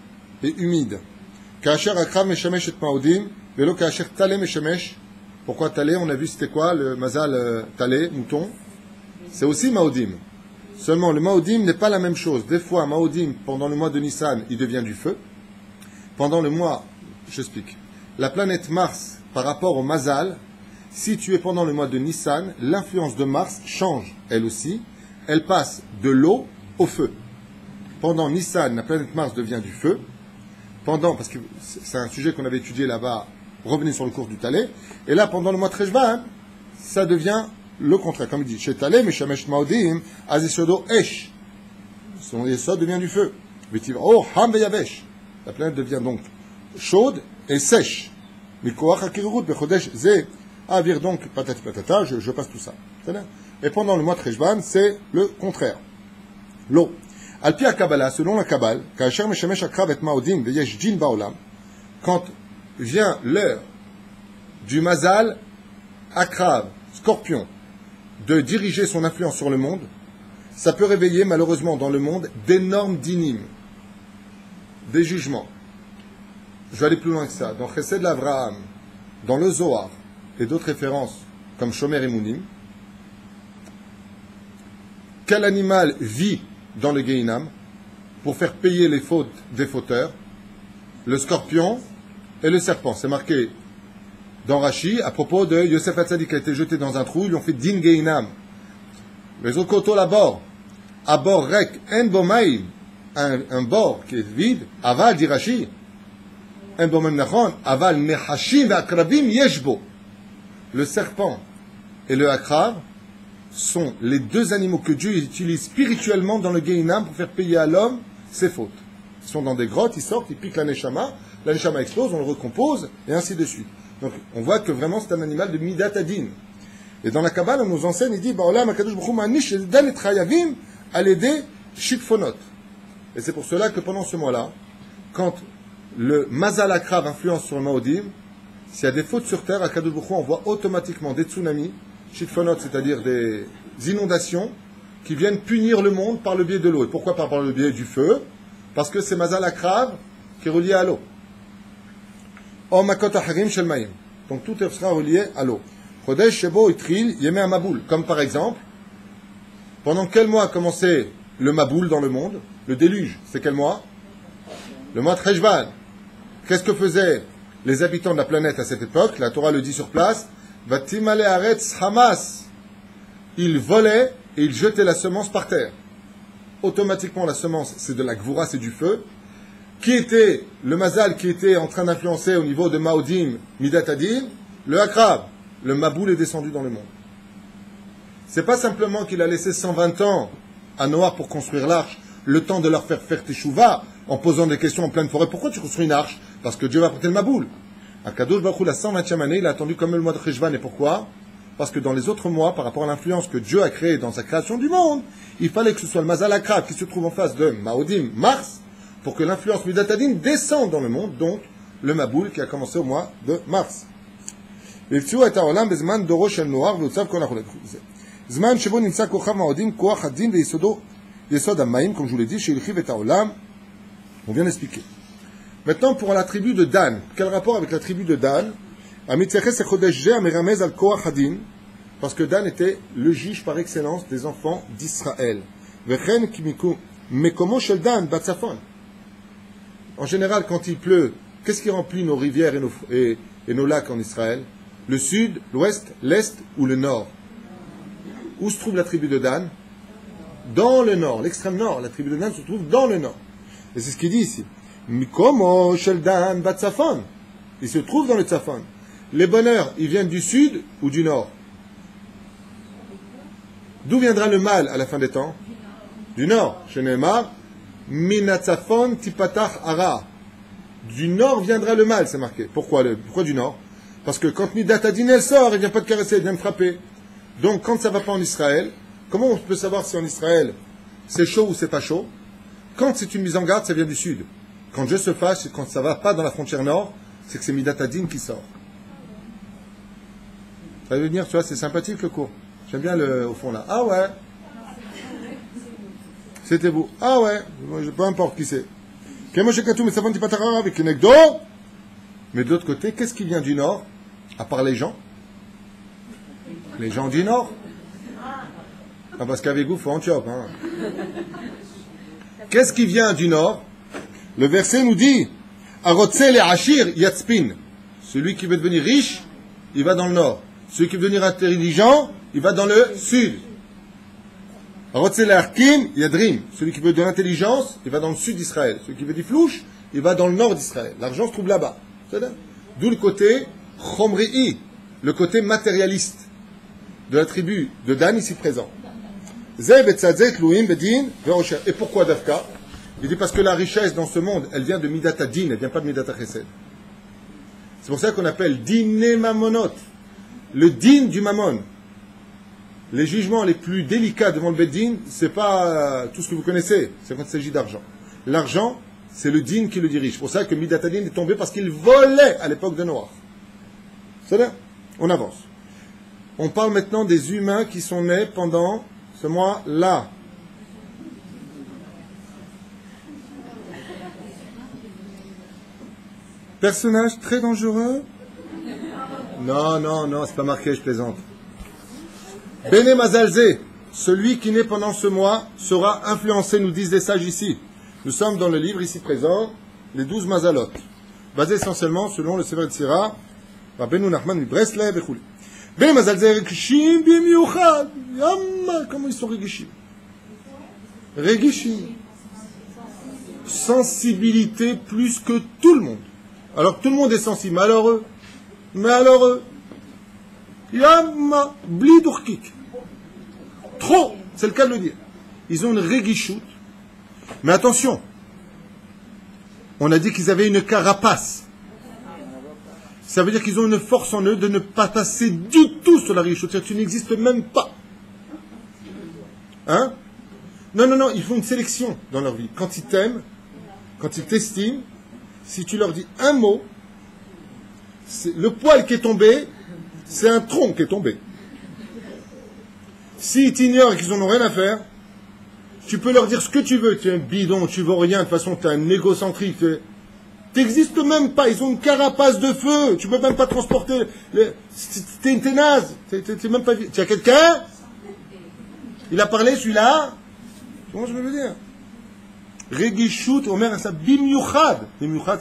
et humide. Ka'asher Akrav Meshamesh et Maodim, Velo Ka'asher Talé Meshamesh. Pourquoi Talé? On a vu c'était quoi le mazal Talé, mouton. C'est aussi Maodim. Seulement, le Maodim n'est pas la même chose. Des fois, Maodim, pendant le mois de Nissan, il devient du feu. Pendant le mois, j'explique. La planète Mars, par rapport au mazal, si tu es pendant le mois de Nissan, l'influence de Mars change, elle aussi. Elle passe de l'eau au feu. Pendant Nissan, la planète Mars devient du feu. Parce que c'est un sujet qu'on avait étudié là-bas, revenez sur le cours du Talé. Et là, pendant le mois de Rejvan, ça devient le contraire. Comme il dit, chez Talé, Meshamesh Maodim, Azisodo Esh. Son Yesod devient du feu. Oh, Ham Veyavesh. La planète devient donc chaude et sèche. Mikoach hakirut bechodesh ze avir donc patati patata, je passe tout ça. Et pendant le mois de Cheshvan, c'est le contraire. L'eau. Al-pi ha-Kabbalah, selon la Kabbale, ka'asher meshemesh akrav et ma'odim veyesh jin ba'olam, quand vient l'heure du mazal akrav, scorpion, de diriger son influence sur le monde, ça peut réveiller malheureusement dans le monde d'énormes dinim, des jugements. Je vais aller plus loin que ça. Dans Chesed l'Avraham, dans le Zohar et d'autres références comme Shomer et Mounim, quel animal vit dans le Gehinam pour faire payer les fautes des fauteurs? Le scorpion et le serpent. C'est marqué dans Rashi à propos de Yosef Hatzadik qui a été jeté dans un trou, ils lui ont fait din Gehinam. Les Okoto à bord rek en bomaïm, un bord qui est vide, aval dit Rashi, en bomaïm nachon, aval nechashim ve akrabim yeshbo. Le serpent et le akrav sont les deux animaux que Dieu utilise spirituellement dans le Gehinam pour faire payer à l'homme ses fautes. Ils sont dans des grottes, ils sortent, ils piquent la neshama explose, on le recompose, et ainsi de suite. Donc, on voit que vraiment c'est un animal de Midat Adin. Et dans la Kabbale, on nous enseigne, il dit, Ba'olam HaKadosh Baruch Hu ma'anish dan et chayavim al yedei shikfonot. Et c'est pour cela que pendant ce mois-là, quand le Mazal Akrav influence sur le Maodim, s'il y a des fautes sur terre, HaKadosh Baruch Hu envoie automatiquement des tsunamis, shikfonot, c'est-à-dire des inondations, qui viennent punir le monde par le biais de l'eau. Et pourquoi par le biais du feu? Parce que c'est Mazal Akrav qui est relié à l'eau. Donc tout sera relié à l'eau. Comme par exemple, pendant quel mois a commencé le Maboul dans le monde? Le déluge, c'est quel mois? Le mois de Cheshvan. Qu'est-ce que faisaient les habitants de la planète à cette époque? La Torah le dit sur place. Vatimale aretz Hamas. Ils volaient et ils jetaient la semence par terre. Automatiquement, la semence, c'est de la gvoura, c'est du feu. Qui était le mazal qui était en train d'influencer au niveau de Maodim, Midat Adin? Le Akrab. Le Maboul est descendu dans le monde. C'est pas simplement qu'il a laissé 120 ans à Noach pour construire l'arche, le temps de leur faire teshuva, en posant des questions en pleine forêt. Pourquoi tu construis une arche? Parce que Dieu va porter le Maboul. À Kadosh Baruch Hu, la 120e année, il a attendu comme le mois de Cheshvan. Et pourquoi? Parce que dans les autres mois, par rapport à l'influence que Dieu a créée dans sa création du monde, il fallait que ce soit le Mazal Akrab qui se trouve en face de Maodim, Mars, pour que l'influence Midat Adin descende dans le monde, donc le Maboul qui a commencé au mois de mars. Zman shebo nimtsa kochav ma'odim koach hadin ve'yisodo yesod ha'mayim, comme je vous l'ai dit, she'ilchiv et ha'olam. On vient d'expliquer. Maintenant, pour la tribu de Dan, quel rapport avec la tribu de Dan? Amitzeches echodesh ze ameramez al koach hadin, parce que Dan était le juge par excellence des enfants d'Israël. Vechen kimiku mekomo shel Dan batzafon. En général, quand il pleut, qu'est-ce qui remplit nos rivières et nos lacs en Israël? Le sud, l'ouest, l'est ou le nord? Où se trouve la tribu de Dan? Dans le nord, l'extrême nord. La tribu de Dan se trouve dans le nord. Et c'est ce qu'il dit ici. Mikomo shel Dan batzafon. Il se trouve dans le tzafon. Les bonheurs, ils viennent du sud ou du nord? D'où viendra le mal à la fin des temps? Du nord. Chez Neymar, Minatzafon tipatach ara. Du nord viendra le mal, c'est marqué. Pourquoi du nord? Parce que quand Midat Adin elle sort, elle vient pas te caresser, elle vient te frapper. Donc quand ça va pas en Israël, comment on peut savoir si en Israël c'est chaud ou c'est pas chaud? Quand c'est une mise en garde, ça vient du sud. Quand Dieu se fâche, quand ça va pas dans la frontière nord, c'est que c'est Midat Adin qui sort. Ça veut dire, tu vois, c'est sympathique le cours. J'aime bien au fond là. Ah ouais. C'était vous. Ah ouais, peu importe qui c'est. Mais de l'autre côté, qu'est-ce qui vient du nord? À part les gens? Les gens du nord? Ah, parce qu'avec vous, il faut Antiope. Hein. Qu'est-ce qui vient du nord? Le verset nous dit Arotse le Ashir Yatspin. Celui qui veut devenir riche, il va dans le nord. Celui qui veut devenir intelligent, il va dans le sud. Celui qui veut de l'intelligence, il va dans le sud d'Israël. Celui qui veut du flouche, il va dans le nord d'Israël. L'argent se trouve là-bas. D'où le côté chomri'i, le côté matérialiste de la tribu de Dan ici présent. Et pourquoi Dafka? Il dit parce que la richesse dans ce monde, elle vient de Midat Adin, elle vient pas de Midat Chesed. C'est pour ça qu'on appelle dîner mamonot, le din du mammon. Les jugements les plus délicats devant le Beddin, c'est pas tout ce que vous connaissez, c'est quand il s'agit d'argent. L'argent, c'est le din qui le dirige. C'est pour ça que Midat Hadin est tombé parce qu'il volait à l'époque de Noach. C'est là, on avance. On parle maintenant des humains qui sont nés pendant ce mois-là. Personnage très dangereux? Non, c'est pas marqué, je plaisante. Bene Mazalze, celui qui naît pendant ce mois sera influencé, nous disent les sages ici. Nous sommes dans le livre ici présent, les 12 Mazalot, basé essentiellement selon le Sefer Tzira, Rabbeinu Nachman mi Breslev et Chouli. Bene Mazalze Regishim bimiuchad, Yamma, comment ils sont Regishim? Regishim. Sensibilité plus que tout le monde. Alors que tout le monde est sensible, malheureux. Yamma, blidurkik. Trop, c'est le cas de le dire. Ils ont une réguichoute. Mais attention, on a dit qu'ils avaient une carapace. Ça veut dire qu'ils ont une force en eux de ne pas passer du tout sur la réguichoute. C'est-à-dire que tu n'existes même pas. Hein? Non, ils font une sélection dans leur vie. Quand ils t'aiment, quand ils t'estiment, si tu leur dis un mot, le poil qui est tombé, c'est un tronc qui est tombé. S'ils t'ignorent et qu'ils n'en ont rien à faire, tu peux leur dire ce que tu veux. Tu es un bidon, tu vaux rien, de toute façon, tu es un égocentrique. Tu n'existes même pas, ils ont une carapace de feu. Tu ne peux même pas transporter. T'es naze. T'es même pas... Tu as quelqu'un? Il a parlé, celui-là? Comment je veux dire? Regishout, Omer a ça, bimyuchad. Bimyuchad,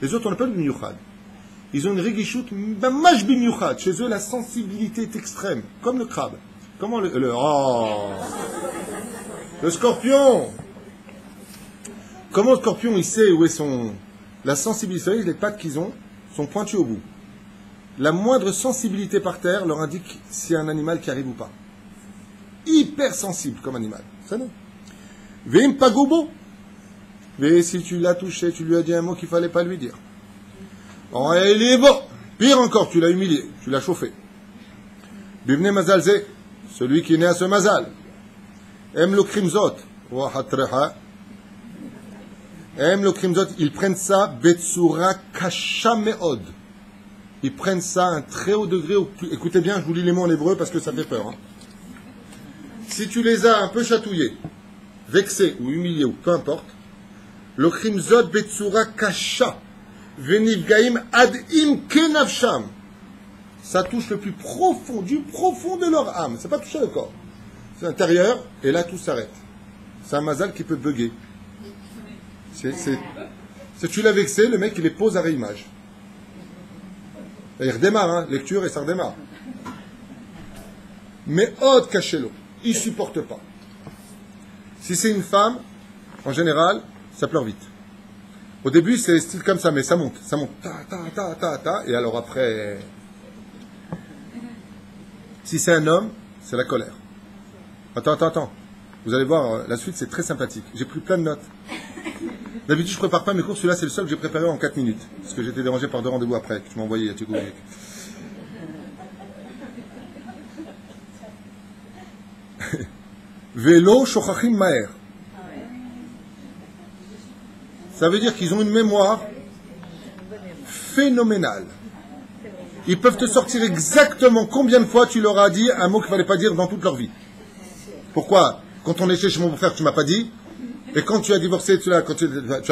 les autres, on appelle bimyuchad. Ils ont une regishout, mamash bimyuchad. Chez eux, la sensibilité est extrême. Comme le crabe. Comment le scorpion. Comment le scorpion, il sait où est la sensibilité, les pattes qu'ils ont sont pointues au bout. La moindre sensibilité par terre leur indique s'il y a un animal qui arrive ou pas. Hyper sensible comme animal. Ça non. Vim pagoubo. Mais si tu l'as touché, tu lui as dit un mot qu'il ne fallait pas lui dire. Oh, il est bon. Pire encore, tu l'as humilié, tu l'as chauffé. Bivne mazalze, celui qui est né à ce mazal. Aime le krimzot. Aime le krimzot. Ils prennent ça betsura kasha meod. Ils prennent ça à un très haut degré. Écoutez bien, je vous lis les mots en hébreu parce que ça fait peur. Hein. Si tu les as un peu chatouillés, vexés ou humiliés, ou peu importe, le krimzot betsura kasha venivgaim ad im kenavsham. Ça touche le plus profond, du profond de leur âme. C'est pas toucher le corps. C'est l'intérieur, et là tout s'arrête. C'est un mazal qui peut bugger. Si tu l'as vexé, le mec il les pose à réimage. Et il redémarre, hein, lecture et ça redémarre. Mais od cachez-le. Il ne supporte pas. Si c'est une femme, en général, ça pleure vite. Au début, c'est style comme ça, mais ça monte. Ça monte. Ta. Et alors après... Si c'est un homme, c'est la colère. Attends. Vous allez voir, la suite, c'est très sympathique. J'ai pris plein de notes. D'habitude, je ne prépare pas mes cours. Celui-là, c'est le seul que j'ai préparé en 4 minutes. Parce que j'étais dérangé par 2 rendez-vous après, que tu m'as envoyé à Tchéco. Vélo shochachim maher. Ça veut dire qu'ils ont une mémoire phénoménale. Ils peuvent te sortir exactement combien de fois tu leur as dit un mot qu'il ne fallait pas dire dans toute leur vie. Pourquoi? Quand on est chez mon frère, tu ne m'as pas dit. Et quand tu as divorcé, tu n'as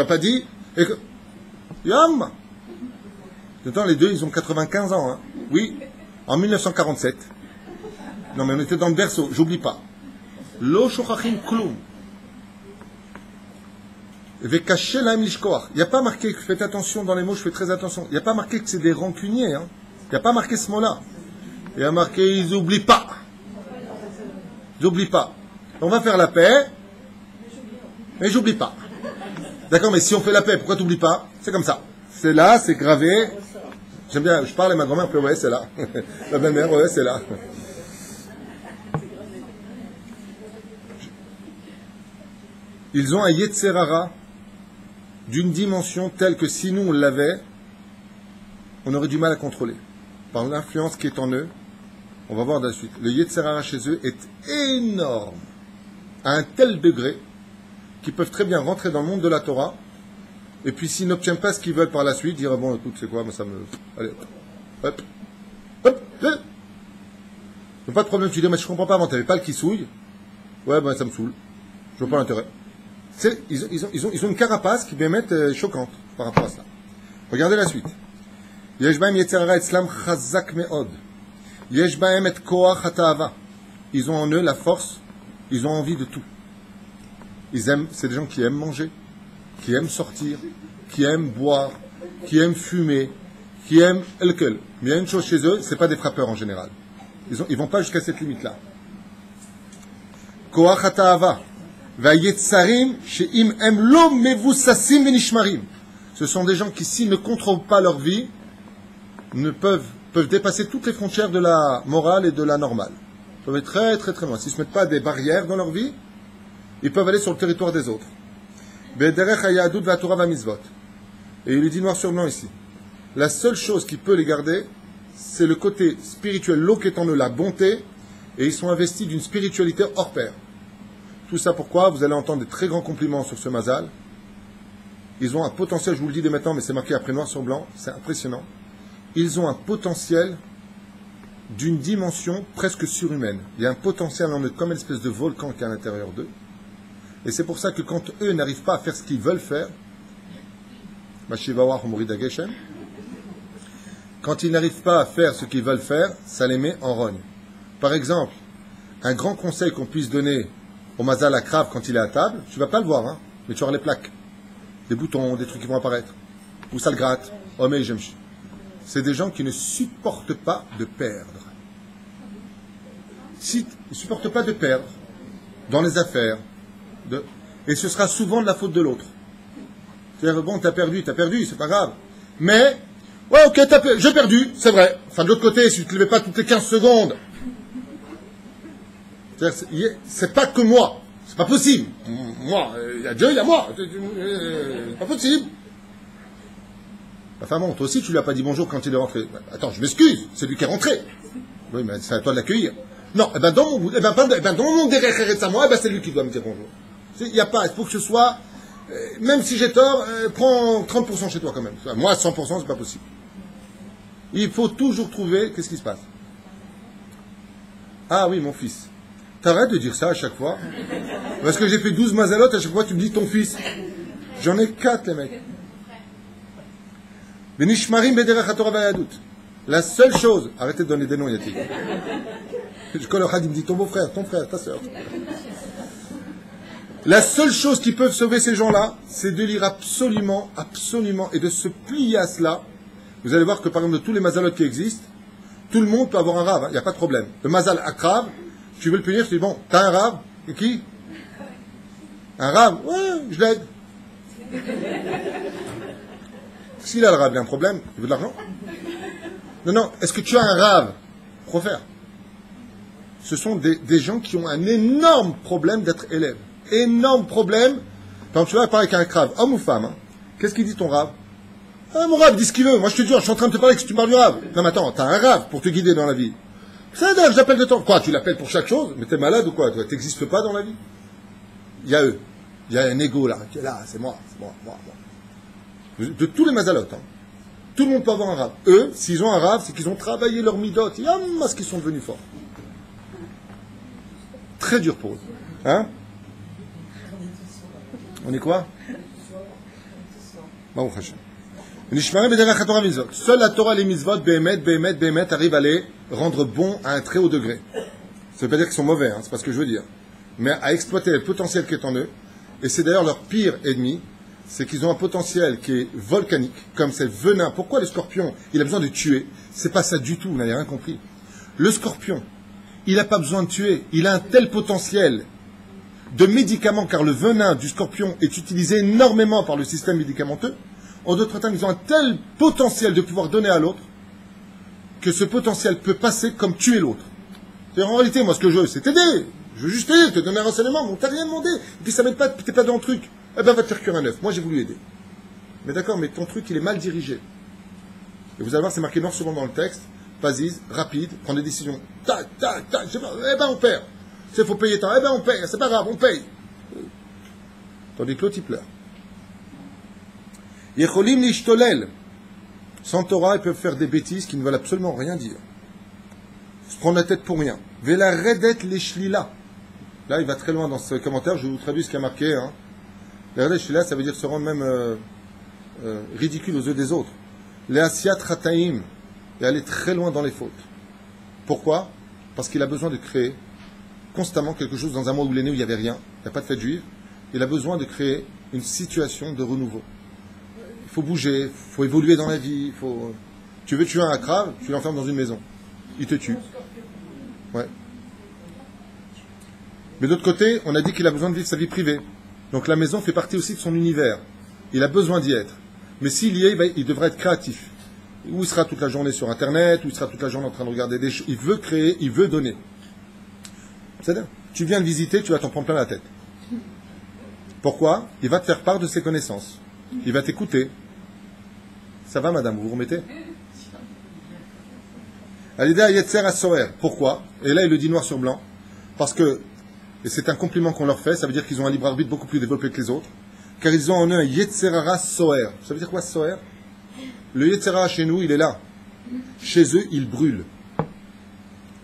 pas dit. Et que... Yam! Pourtant, les deux, ils ont 95 ans. Hein. Oui, en 1947. Non, mais on était dans le berceau, j'oublie pas. Lo shochachim klum. Il n'y a pas marqué que faites attention dans les mots, je fais très attention. Il n'y a pas marqué que c'est des rancuniers. Hein. Il n'y a pas marqué ce mot-là. Il y a marqué ils n'oublient pas. Ils n'oublient pas. On va faire la paix, mais j'oublie pas. D'accord, mais si on fait la paix, pourquoi tu n'oublies pas? C'est comme ça. C'est là, c'est gravé. J'aime bien, je parle à ma grand-mère, puis ouais, c'est là. La belle-mère, ouais, c'est là. Ils ont un Yetzerara d'une dimension telle que si nous on l'avait, on aurait du mal à contrôler. Par l'influence qui est en eux, on va voir de la suite. Le Yetzer Hara chez eux est énorme, à un tel degré qu'ils peuvent très bien rentrer dans le monde de la Torah, et puis s'ils n'obtiennent pas ce qu'ils veulent par la suite, dire bon, écoute, c'est quoi, moi ça me. Allez, hop, hop, hop. Donc pas de problème, tu dis, mais je comprends pas, avant t'avais pas le kissouille. Ouais, ben ça me saoule. Je vois pas l'intérêt. Ils ont une carapace qui peut être choquante par rapport à cela. Regardez la suite. Yesh bahem Yetzer Hara etzlam chazak me'od. Yesh bahem et koach hata'ava. Ils ont en eux la force, ils ont envie de tout. Ils aiment, c'est des gens qui aiment manger, qui aiment sortir, qui aiment boire, qui aiment fumer, qui aiment alcool. Mais il y a une chose chez eux, c'est pas des frappeurs en général. Ils vont pas jusqu'à cette limite-là. Koach hata'ava. Vayetzarim she'im em lo mevussasim venishmarim. Ce sont des gens qui, s'ils ne contrôlent pas leur vie, peuvent dépasser toutes les frontières de la morale et de la normale. Ils peuvent être très très très loin. S'ils ne se mettent pas des barrières dans leur vie, ils peuvent aller sur le territoire des autres. Bederech hayadut v'atorah v'mizvot. Et il lui dit noir sur blanc ici. La seule chose qui peut les garder, c'est le côté spirituel, l'eau qui est en eux, la bonté, et ils sont investis d'une spiritualité hors pair. Tout ça pourquoi? Vous allez entendre des très grands compliments sur ce mazal. Ils ont un potentiel, je vous le dis dès maintenant, mais c'est marqué après noir sur blanc, c'est impressionnant. Ils ont un potentiel d'une dimension presque surhumaine. Il y a un potentiel en eux, comme une espèce de volcan qui est à l'intérieur d'eux. Et c'est pour ça que quand eux n'arrivent pas à faire ce qu'ils veulent faire, quand ils n'arrivent pas à faire ce qu'ils veulent faire, ça les met en rogne. Par exemple, un grand conseil qu'on puisse donner au mazal akrav quand il est à table, tu ne vas pas le voir, hein, mais tu auras les plaques, des boutons, des trucs qui vont apparaître, ou ça le gratte, oh mais j'aime. C'est des gens qui ne supportent pas de perdre. Ils ne supportent pas de perdre dans les affaires, et ce sera souvent de la faute de l'autre. C'est-à-dire, bon, t'as perdu, c'est pas grave. Mais, ouais, ok, j'ai perdu, c'est vrai. Enfin, de l'autre côté, si tu te levais pas toutes les 15 secondes, c'est pas que moi. C'est pas possible. Moi, il y a Dieu, il y a moi. C'est pas possible. Enfin bon, toi aussi, tu lui as pas dit bonjour quand il est rentré. Attends, je m'excuse, c'est lui qui est rentré. Oui, mais c'est à toi de l'accueillir. Non, dans mon monde derrière à moi, c'est lui qui doit me dire bonjour. Il n'y a pas, il faut que ce soit, même si j'ai tort, prends 30% chez toi quand même. Moi, 100%, c'est pas possible. Il faut toujours trouver, qu'est-ce qui se passe? Ah oui, mon fils. T'arrêtes de dire ça à chaque fois. Parce que j'ai fait 12 mazalotes, à chaque fois tu me dis ton fils. J'en ai 4, les mecs. Benishmarim bederech haTorah v'yahadut. La seule chose, arrêtez de donner des noms, Yatik. Je connais il me dit ton beau-frère, ton frère, ta soeur. La seule chose qui peut sauver ces gens-là, c'est de lire absolument, et de se plier à cela. Vous allez voir que par exemple de tous les mazalotes qui existent, tout le monde peut avoir un rave, il n'y a pas de problème. Le mazal akrav, tu veux le punir, tu dis bon, t'as un rave, et qui? Un rave? Ouais, je l'aide. S'il a le rave, il y a un problème, il veut de l'argent? Non, est-ce que tu as un rave? Faut faire. Ce sont des gens qui ont un énorme problème d'être élèves. Énorme problème. Quand tu vas parler avec un rave, homme ou femme, hein, qu'est-ce qu'il dit ton rave? Ah, mon rave dit ce qu'il veut. Moi, je te dis, je suis en train de te parler que tu parles du rave. Non, mais attends, t'as un rave pour te guider dans la vie. Ça, j'appelle de temps. Quoi, tu l'appelles pour chaque chose? Mais t'es malade ou quoi? Toi, t'existes pas dans la vie? Il y a eux. Il y a un ego là, qui est là, c'est moi. De tous les mazalotes, hein. Tout le monde peut avoir un rave. Eux, s'ils ont un rave, c'est qu'ils ont travaillé leur midot. Yammas qu'ils sont devenus forts. Très dur pour eux. Hein? On est quoi? Baruch Hashem. Seule la Torah, les mitzvot, Béhémet, arrivent à les rendre bons à un très haut degré. Ça ne veut pas dire qu'ils sont mauvais, hein, c'est pas ce que je veux dire. Mais à exploiter le potentiel qui est en eux, et c'est d'ailleurs leur pire ennemi, c'est qu'ils ont un potentiel qui est volcanique, comme c'est le venin. Pourquoi le scorpion, il a besoin de tuer? C'est pas ça du tout, vous n'avez rien compris. Le scorpion, il n'a pas besoin de tuer, il a un tel potentiel de médicaments, car le venin du scorpion est utilisé énormément par le système médicamenteux. En d'autres termes, ils ont un tel potentiel de pouvoir donner à l'autre que ce potentiel peut passer comme tuer l'autre. C'est-à-dire, en réalité, moi, ce que je veux, c'est t'aider. Je veux juste t'aider, te donner un renseignement. On t'a rien demandé. Et puis ça m'aide pas, t'es pas dans le truc. Eh ben, va te faire cuire un œuf. Moi, j'ai voulu aider. Mais d'accord, mais ton truc, il est mal dirigé. Et vous allez voir, c'est marqué noir sur blanc dans le texte. Vas-y, rapide, prends des décisions. Tac, tac, tac, eh ben on perd. Il faut payer tant, eh ben on paye, c'est pas grave, on paye. Tandis que l'autre, il pleure. Yecholim lishtolel. Sans Torah, ils peuvent faire des bêtises qui ne veulent absolument rien dire. Se prendre la tête pour rien. Vela redet les shlila. Là, il va très loin dans ce commentaire, je vous traduis ce qui a marqué. Hein. La redet shlila, ça veut dire se rendre même ridicule aux yeux des autres. Les asiat rataim. Et aller très loin dans les fautes. Pourquoi? Parce qu'il a besoin de créer constamment quelque chose dans un mois où il est né, où il n'y avait rien, il n'y a pas de fête juive. Il a besoin de créer une situation de renouveau. Il faut bouger, il faut évoluer dans la vie. Tu veux tuer un crabe, tu l'enfermes dans une maison. Il te tue. Ouais. Mais d'autre côté, on a dit qu'il a besoin de vivre sa vie privée. Donc la maison fait partie aussi de son univers. Il a besoin d'y être. Mais s'il y est, il devrait être créatif. Où il sera toute la journée sur Internet, où il sera toute la journée en train de regarder des choses. Il veut créer, il veut donner. C'est-à-dire, tu viens le visiter, tu vas t'en prendre plein la tête. Pourquoi? Il va te faire part de ses connaissances. Il va t'écouter. Ça va, madame, vous vous remettez? Alidea Yetzer Asoer. Pourquoi? Et là, il le dit noir sur blanc. Parce que, et c'est un compliment qu'on leur fait, ça veut dire qu'ils ont un libre arbitre beaucoup plus développé que les autres. Car ils ont en eux un Yetzerara Soer. Ça veut dire quoi, Soer? Le Yetzerara chez nous, il est là. Chez eux, il brûle.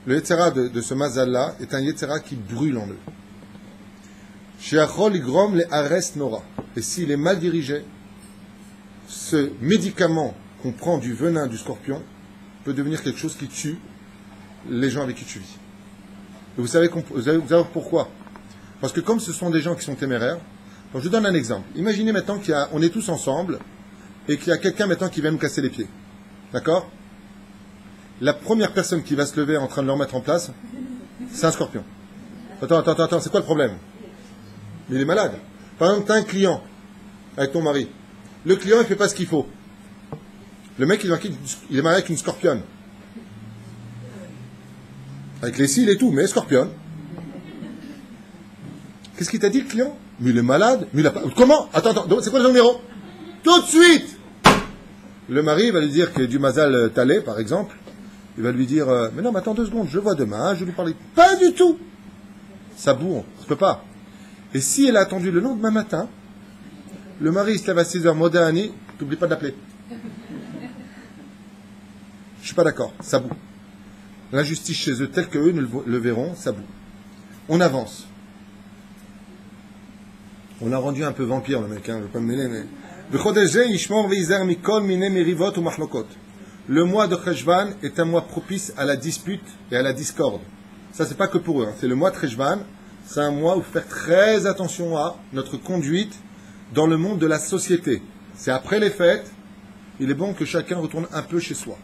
Le Yetzerara de ce Mazal-là est un Yetzerara qui brûle en eux. Sheachol igrom le ares nora. Et s'il est mal dirigé, ce médicament qu'on prend du venin du scorpion peut devenir quelque chose qui tue les gens avec qui tu vis. Et vous savez pourquoi? Parce que comme ce sont des gens qui sont téméraires, donc je vous donne un exemple. Imaginez maintenant on est tous ensemble et qu'il y a quelqu'un maintenant qui vient nous casser les pieds. D'accord? La première personne qui va se lever en train de le remettre en place, c'est un scorpion. Attends, c'est quoi le problème? Il est malade. Par exemple, tu as un client avec ton mari. Le client, il ne fait pas ce qu'il faut. Le mec, il est marié avec une scorpionne. Avec les cils et tout, mais scorpionne. Qu'est-ce qu'il t'a dit, le client? Mais il est malade. Mais il a pas... Comment? Attends, c'est quoi le numéro? Tout de suite! Le mari va lui dire qu'il y a du Mazal Talé, par exemple. Il va lui dire, mais non, mais attends 2 secondes, je vois demain, je vais lui parler. Pas du tout! Ça bourre, ça ne peut pas. Et si elle a attendu le lendemain matin, le mari il se lève à 6h, Modéani, t'oublie pas d'appeler. Je suis pas d'accord, ça boue. L'injustice chez eux, telle qu'eux le verront, ça boue. On avance. On l'a rendu un peu vampire, le mec, hein, je ne vais pas me mêler, mais... Le mois de Cheshvan est un mois propice à la dispute et à la discorde. Ça, c'est pas que pour eux, hein. C'est le mois de Cheshvan. C'est un mois où il faut faire très attention à notre conduite dans le monde de la société. C'est après les fêtes, il est bon que chacun retourne un peu chez soi.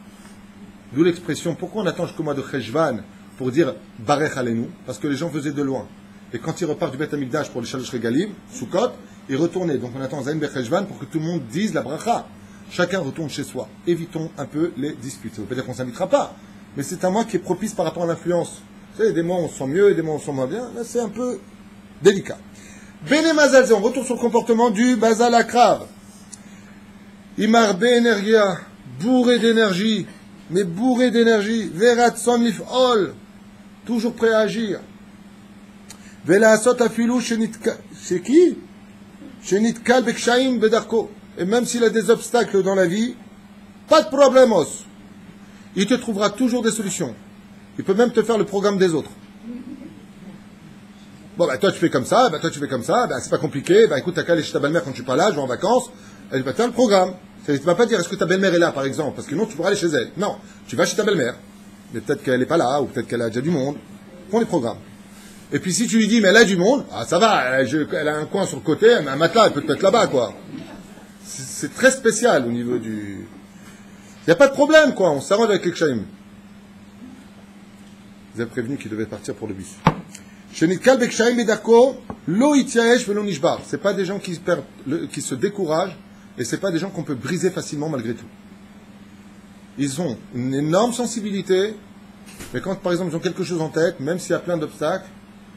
D'où l'expression, pourquoi on attend jusqu'au mois de Cheshvan pour dire Barech Aleinu? Parce que les gens faisaient de loin. Et quand ils repartent du Beth Amikdash pour les Shalosh Regalim, Sukkot, ils retournaient. Donc on attend Zayin Becheshvan pour que tout le monde dise la bracha. Chacun retourne chez soi. Évitons un peu les disputes. Ça ne veut pas dire qu'on ne s'invitera pas. Mais c'est un mois qui est propice par rapport à l'influence. Vous savez, des mois on se sent mieux et des mois on se sent moins bien. Là c'est un peu délicat. Bene Mazal, on retourne sur le comportement du Bazal Akrav. Imarbe Energia, bourré d'énergie. Mais bourré d'énergie. Verat Son Lif'ol, toujours prêt à agir. Vela Asot Afilou chez qui? Chez Nitkal Bekshaim Bedarko. Et même s'il a des obstacles dans la vie, pas de problemos. Il te trouvera toujours des solutions. Il peut même te faire le programme des autres. Bon, toi tu fais comme ça, toi tu fais comme ça, c'est pas compliqué, écoute, t'as qu'à aller chez ta belle-mère quand tu suis pas là, je vais en vacances, elle va te faire le programme. Tu vas pas dire est-ce que ta belle-mère est là, par exemple, parce que non, tu pourras aller chez elle. Non, tu vas chez ta belle-mère. Mais peut-être qu'elle n'est pas là, ou peut-être qu'elle a déjà du monde. Prends les programmes. Et puis si tu lui dis, mais elle a du monde, ça va, elle a un coin sur le côté, un matelas, elle peut te mettre là-bas, quoi. C'est très spécial au niveau du... Il n'y a pas de problème, quoi, on s'arrange avec les Kshaim. Vous avez prévenu qu'il devait partir pour le bus. Shenitkal Bekshaim Bedako, Lo Ityaesh Velo Nishbar. C'est pas des gens qui se découragent, et c'est pas des gens qu'on peut briser facilement malgré tout. Ils ont une énorme sensibilité, mais quand par exemple ils ont quelque chose en tête, même s'il y a plein d'obstacles,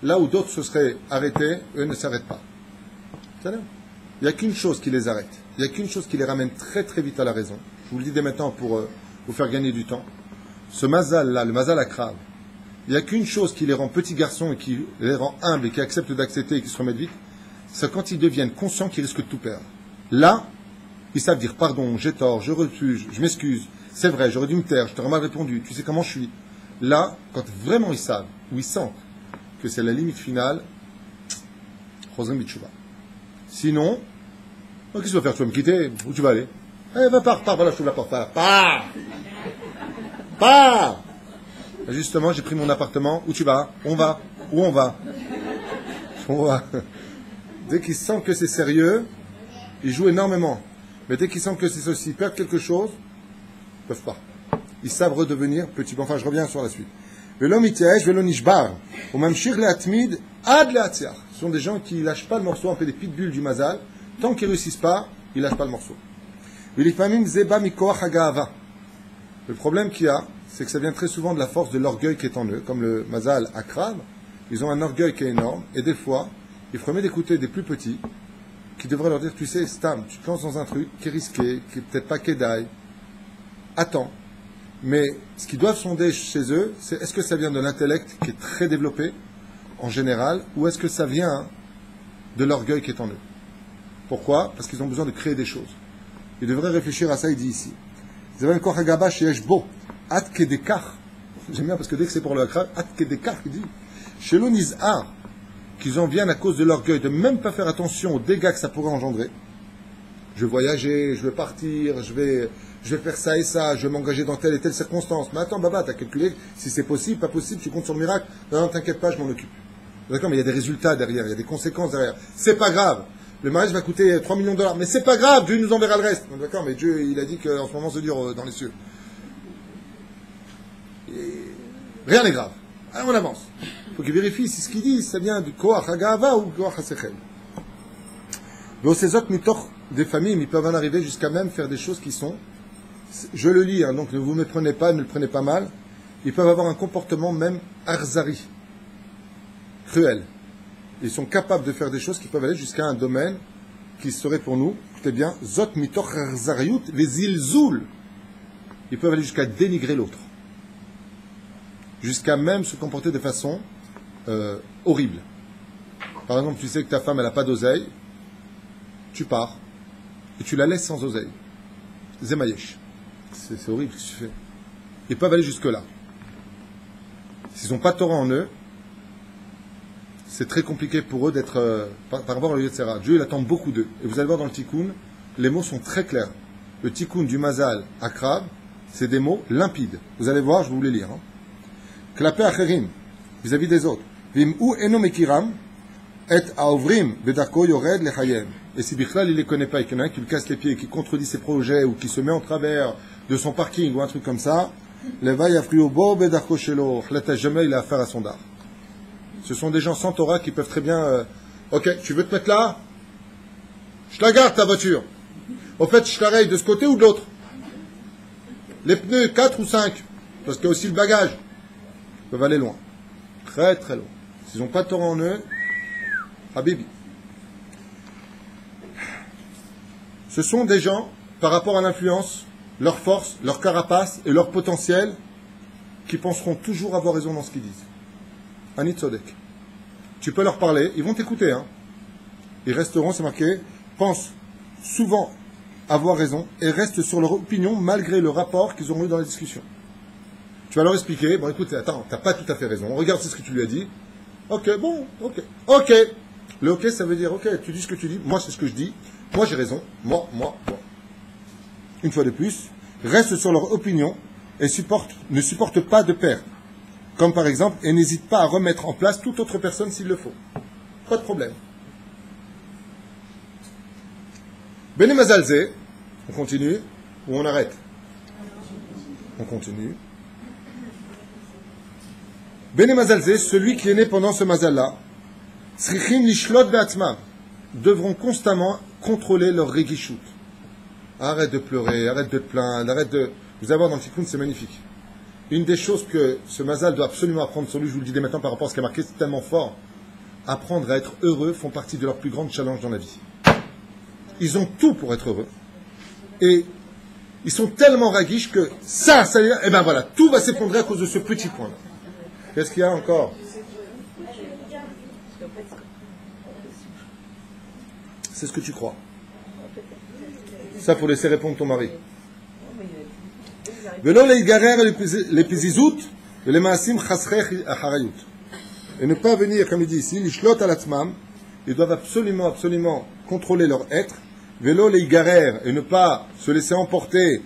là où d'autres se seraient arrêtés, eux ne s'arrêtent pas. Il n'y a qu'une chose qui les arrête. Il n'y a qu'une chose qui les ramène très très vite à la raison. Je vous le dis dès maintenant pour vous faire gagner du temps. Ce mazal-là, le mazal akrav, il n'y a qu'une chose qui les rend petits garçons et qui les rend humbles et qui acceptent d'accepter et qui se remettent vite, c'est quand ils deviennent conscients qu'ils risquent de tout perdre. Là, ils savent dire pardon, j'ai tort, je refuse, je m'excuse, c'est vrai, j'aurais dû me taire, je t'aurais mal répondu, tu sais comment je suis. Là, quand vraiment ils savent, ou ils sentent que c'est la limite finale, Chosrim Bitshuva. Sinon, qu'est-ce que tu vas faire? Tu vas me quitter? Où tu vas aller? Eh, va, pars, voilà, je t'ouvre la porte, pars! Justement, j'ai pris mon appartement, où tu vas? On va. Où on va? On va. Dès qu'ils sentent que c'est sérieux, ils jouent énormément. Mais dès qu'ils sentent que c'est ceci, ils perdent quelque chose, ils ne peuvent pas. Ils savent redevenir petits. Enfin, je reviens sur la suite. Velo mityaesh, velo nishbar. Ou même shir le'atmid, ad le'atziach. Ce sont des gens qui ne lâchent pas le morceau, un peu des pitbulls du mazal. Tant qu'ils ne réussissent pas, ils ne lâchent pas le morceau. Vilifamim zeba mikoach haga'ava. Le problème qu'il y a, c'est que ça vient très souvent de la force de l'orgueil qui est en eux, comme le mazal akrav. Ils ont un orgueil qui est énorme, et des fois, il faudrait d'écouter des plus petits, qui devraient leur dire, tu sais, Stam, tu te lances dans un truc qui est risqué, qui est peut-être pas Kedai, attends. Mais ce qu'ils doivent sonder chez eux, c'est est-ce que ça vient de l'intellect qui est très développé, en général, ou est-ce que ça vient de l'orgueil qui est en eux? Pourquoi? Parce qu'ils ont besoin de créer des choses. Ils devraient réfléchir à ça, il dit ici. Ils avaient un kochagaba chez Eshbo, at kedekar. J'aime bien parce que dès que c'est pour le akra, at kedekar, il dit. Chez l'onizar, qu'ils en viennent à cause de l'orgueil, de même pas faire attention aux dégâts que ça pourrait engendrer. Je vais voyager, je vais partir, je vais faire ça et ça, je vais m'engager dans telle et telle circonstance. Mais attends, Baba, t'as calculé si c'est possible, pas possible, tu comptes sur le miracle. Non, t'inquiète pas, je m'en occupe. D'accord, mais il y a des résultats derrière, il y a des conséquences derrière. C'est pas grave. Le mariage va coûter 3 millions de dollars. Mais c'est pas grave, Dieu nous enverra le reste. D'accord, mais Dieu, il a dit qu'en ce moment, c'est dur dans les cieux. Et rien n'est grave. Alors on avance. Il faut qu'il vérifie si ce qu'il dit, ça vient du Koach Hagava ou du Koach Hasechel. Mais ces autres mitoch des familles, ils peuvent en arriver jusqu'à même faire des choses qui sont, je le lis, hein, donc ne vous méprenez pas, ne le prenez pas mal, ils peuvent avoir un comportement même arzari, cruel. Ils sont capables de faire des choses qui peuvent aller jusqu'à un domaine qui serait pour nous, écoutez bien, zot mitoch arzariut vezilzoul. Ils peuvent aller jusqu'à dénigrer l'autre. Jusqu'à même se comporter de façon horrible. Par exemple, tu sais que ta femme, elle n'a pas d'oseille, tu pars, et tu la laisses sans oseille. Zemayesh. C'est horrible ce que tu fais. Ils peuvent aller jusque-là. S'ils n'ont pas de Torah en eux, c'est très compliqué pour eux d'être par rapport au Yetzera. Dieu, il attend beaucoup d'eux. Et vous allez voir dans le Tikkun, les mots sont très clairs. Le Tikkun du Mazal Akrab, c'est des mots limpides. Vous allez voir, je vais vous les lire. Klapé acherim, vis-à-vis des autres. Vim'u eno mekiram, et aovrim bedarko yored lechayem. Et si Bichlal, il ne les connaît pas, et qu'il y en a un qui lui casse les pieds, qui contredit ses projets, ou qui se met en travers de son parking, ou un truc comme ça, leva yafriyo bo bedarko shelo, chlata jamais il a affaire à son dar. Ce sont des gens sans Torah qui peuvent très bien, ok, tu veux te mettre là? Je la garde ta voiture. Au fait, je la raye de ce côté ou de l'autre? Les pneus, 4 ou 5? Parce qu'il y a aussi le bagage. Ils peuvent aller loin. Très très loin. S'ils n'ont pas de Torah en eux, Habibi. Ce sont des gens, par rapport à l'influence, leur force, leur carapace et leur potentiel, qui penseront toujours avoir raison dans ce qu'ils disent. Anit Sodek. Tu peux leur parler, ils vont t'écouter. Hein. Ils resteront, c'est marqué, pensent souvent avoir raison et restent sur leur opinion malgré le rapport qu'ils auront eu dans la discussion. Tu vas leur expliquer, bon écoute, attends, t'as pas tout à fait raison, regarde ce que tu lui as dit. Ok, bon, ok. Ok. Le ok, ça veut dire, ok, tu dis ce que tu dis, moi c'est ce que je dis, moi j'ai raison, moi. Une fois de plus, restent sur leur opinion et ne supportent pas de perdre. Comme par exemple, et n'hésite pas à remettre en place toute autre personne s'il le faut. Pas de problème. Bene Mazalze, on continue ou on arrête? On continue. Bene Mazalze, celui qui est né pendant ce Mazal-là, Srichin Lishlot Be'atzmam, devront constamment contrôler leur Regishut. Arrête de pleurer, arrête de te plaindre, arrête de... Vous allez voir dans le Tikkun, c'est magnifique. Une des choses que ce Mazal doit absolument apprendre sur lui, je vous le dis dès maintenant par rapport à ce qui est marqué, c'est tellement fort. Apprendre à être heureux font partie de leurs plus grands challenges dans la vie. Ils ont tout pour être heureux. Et Ils sont tellement raguiches que ça y est, et ben voilà, tout va s'effondrer à cause de ce petit point-là. Qu'est-ce qu'il y a encore? C'est ce que tu crois. Ça, pour laisser répondre ton mari. Et ne pas venir, comme il dit ici, ils doivent absolument contrôler leur être. Vélo les garer et ne pas se laisser emporter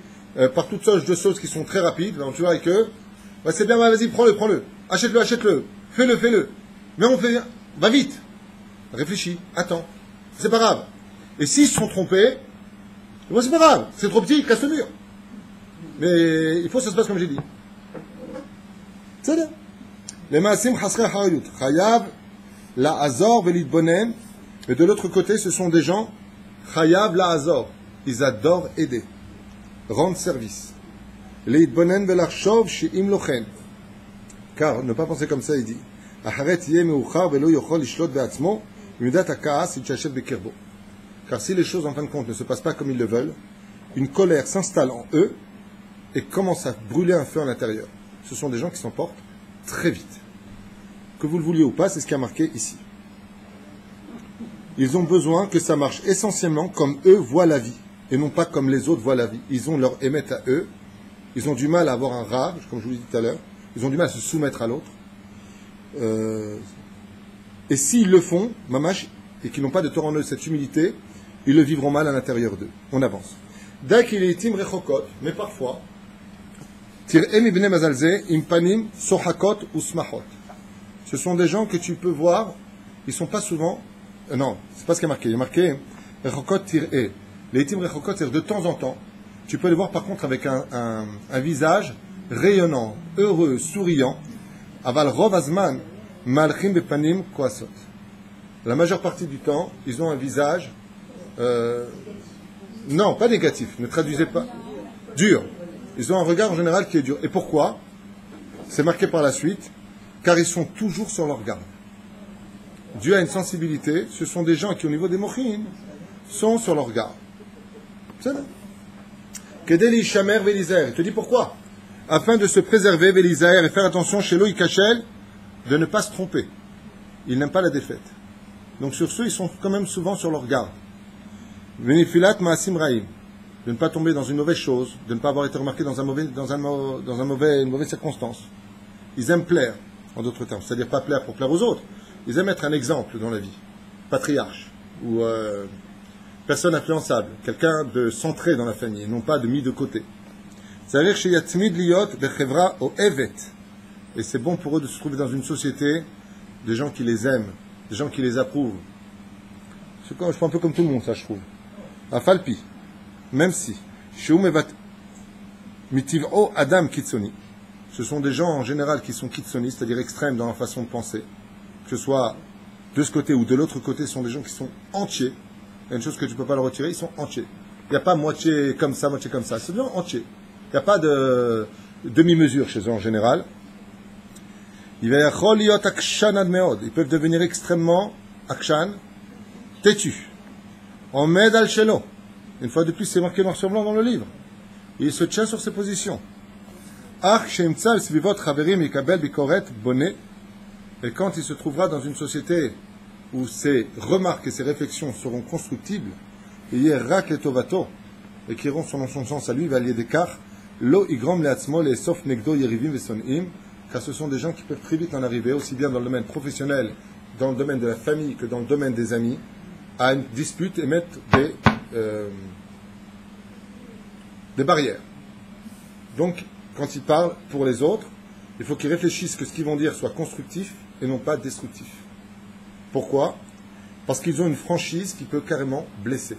par toutes sortes de choses qui sont très rapides. Donc tu vois avec eux, bah, c'est bien, bah, vas-y, prends-le, achète-le, fais-le. Mais on fait, va vite, réfléchis, attends, c'est pas grave. Et s'ils se sont trompés, bon, c'est pas grave, c'est trop petit, casse le mur. Mais il faut que ça se passe comme j'ai dit. C'est bien. Les maasim chasrei harayut, chayav, la azor velitbonen, et de l'autre côté, ce sont des gens chayav la azor, ils adorent aider, rendre service. Leitbonen velachshov she'im lochen, car ne pas penser comme ça, il dit. Aharet yeh meuchar velo yochol lishlot be'atzmo, midat hakaas itchashet bekirbo. Car si les choses en fin de compte ne se passent pas comme ils le veulent, une colère s'installe en eux et commence à brûler un feu à l'intérieur. Ce sont des gens qui s'emportent très vite. Que vous le vouliez ou pas, c'est ce qui a marqué ici. Ils ont besoin que ça marche essentiellement comme eux voient la vie, et non pas comme les autres voient la vie. Ils ont leur émet à eux, ils ont du mal à avoir un rage, comme je vous l'ai dit tout à l'heure, ils ont du mal à se soumettre à l'autre. Et s'ils le font, mamash, et qu'ils n'ont pas de tort en eux cette humilité, ils le vivront mal à l'intérieur d'eux. On avance. Dès qu'il est tim rechokot, mais parfois, tir'em ibn mazalze, impanim, sohakot ou smachot. Ce sont des gens que tu peux voir, ils sont pas souvent, non, c'est pas ce qui est marqué. Il y a marqué rechokot tir'e. Les tim rechokot, c'est-à-dire de temps en temps, tu peux les voir par contre avec un visage rayonnant, heureux, souriant. Aval rov azman, malchim bepanim koasot. La majeure partie du temps, ils ont un visage non, pas négatif, ne traduisez pas. Dur. Ils ont un regard en général qui est dur. Et pourquoi? C'est marqué par la suite, car ils sont toujours sur leur garde. Dieu a une sensibilité, ce sont des gens qui, au niveau des mochines, sont sur leur garde. C'est vrai. Kedeli Shamer Vélisaire. Il te dit pourquoi? Afin de se préserver, Vélisaire, et faire attention chez Loïc Kachel, de ne pas se tromper. Ils n'aiment pas la défaite. Donc sur ceux, ils sont quand même souvent sur leur garde. Venifilat Maasim Raïm, de ne pas tomber dans une mauvaise chose, de ne pas avoir été remarqué dans une mauvaise circonstance. Ils aiment plaire, en d'autres termes, c'est-à-dire pas plaire pour plaire aux autres. Ils aiment être un exemple dans la vie, patriarche, ou personne influençable, quelqu'un de centré dans la famille, non pas de mis de côté. C'est-à-dire chez Yatmid Liot Bechevra o Evet, et c'est bon pour eux de se trouver dans une société des gens qui les aiment, des gens qui les approuvent. Je suis un peu comme tout le monde, ça je trouve. Afalpi, même si, mitiv'o adam kitsoni, ce sont des gens en général qui sont kitsoni, c'est-à-dire extrêmes dans leur façon de penser, que ce soit de ce côté ou de l'autre côté, ce sont des gens qui sont entiers. Il y a une chose que tu ne peux pas leur retirer, ils sont entiers. Il n'y a pas moitié comme ça, c'est bien entier. Il n'y a pas de demi-mesure chez eux en général. Ils peuvent devenir extrêmement akshan, têtus. On m'aide al shelo. Une fois de plus, c'est marqué noir sur blanc dans le livre. Et il se tient sur ses positions. Et quand il se trouvera dans une société où ses remarques et ses réflexions seront constructibles, et qui iront selon son sens à lui, va lier des car, car ce sont des gens qui peuvent très vite en arriver, aussi bien dans le domaine professionnel, dans le domaine de la famille que dans le domaine des amis, à une dispute et mettre des barrières. Donc, quand ils parlent pour les autres, il faut qu'ils réfléchissent que ce qu'ils vont dire soit constructif et non pas destructif. Pourquoi? Parce qu'ils ont une franchise qui peut carrément blesser.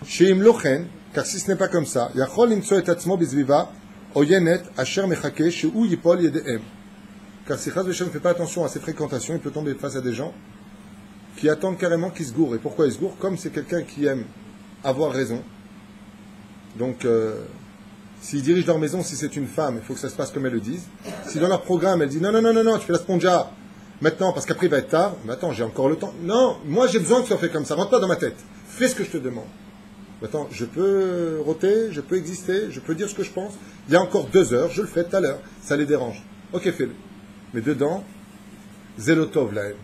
Chez Imlochen, car si ce n'est pas comme ça, Yachol imso et atzmo bizviva oyenet asher mechake sheu yipol yedehem. Car si Chaz Veshem ne fait pas attention à ses fréquentations, il peut tomber face à des gens qui attendent carrément qu'ils se gourrent. Et pourquoi ils se gourrent? Comme c'est quelqu'un qui aime avoir raison. Donc, s'ils dirigent leur maison, si c'est une femme, il faut que ça se passe comme elles le disent. Si dans leur programme, elle dit non, tu fais la sponja maintenant, parce qu'après il va être tard, mais attends, j'ai encore le temps. Non, moi j'ai besoin que ça soit fait comme ça, rentre pas dans ma tête. Fais ce que je te demande. Attends, je peux roter, je peux exister, je peux dire ce que je pense. Il y a encore 2 heures, je le fais tout à l'heure. Ça les dérange. Ok, fais-le. Mais dedans, Zélotov, la haine.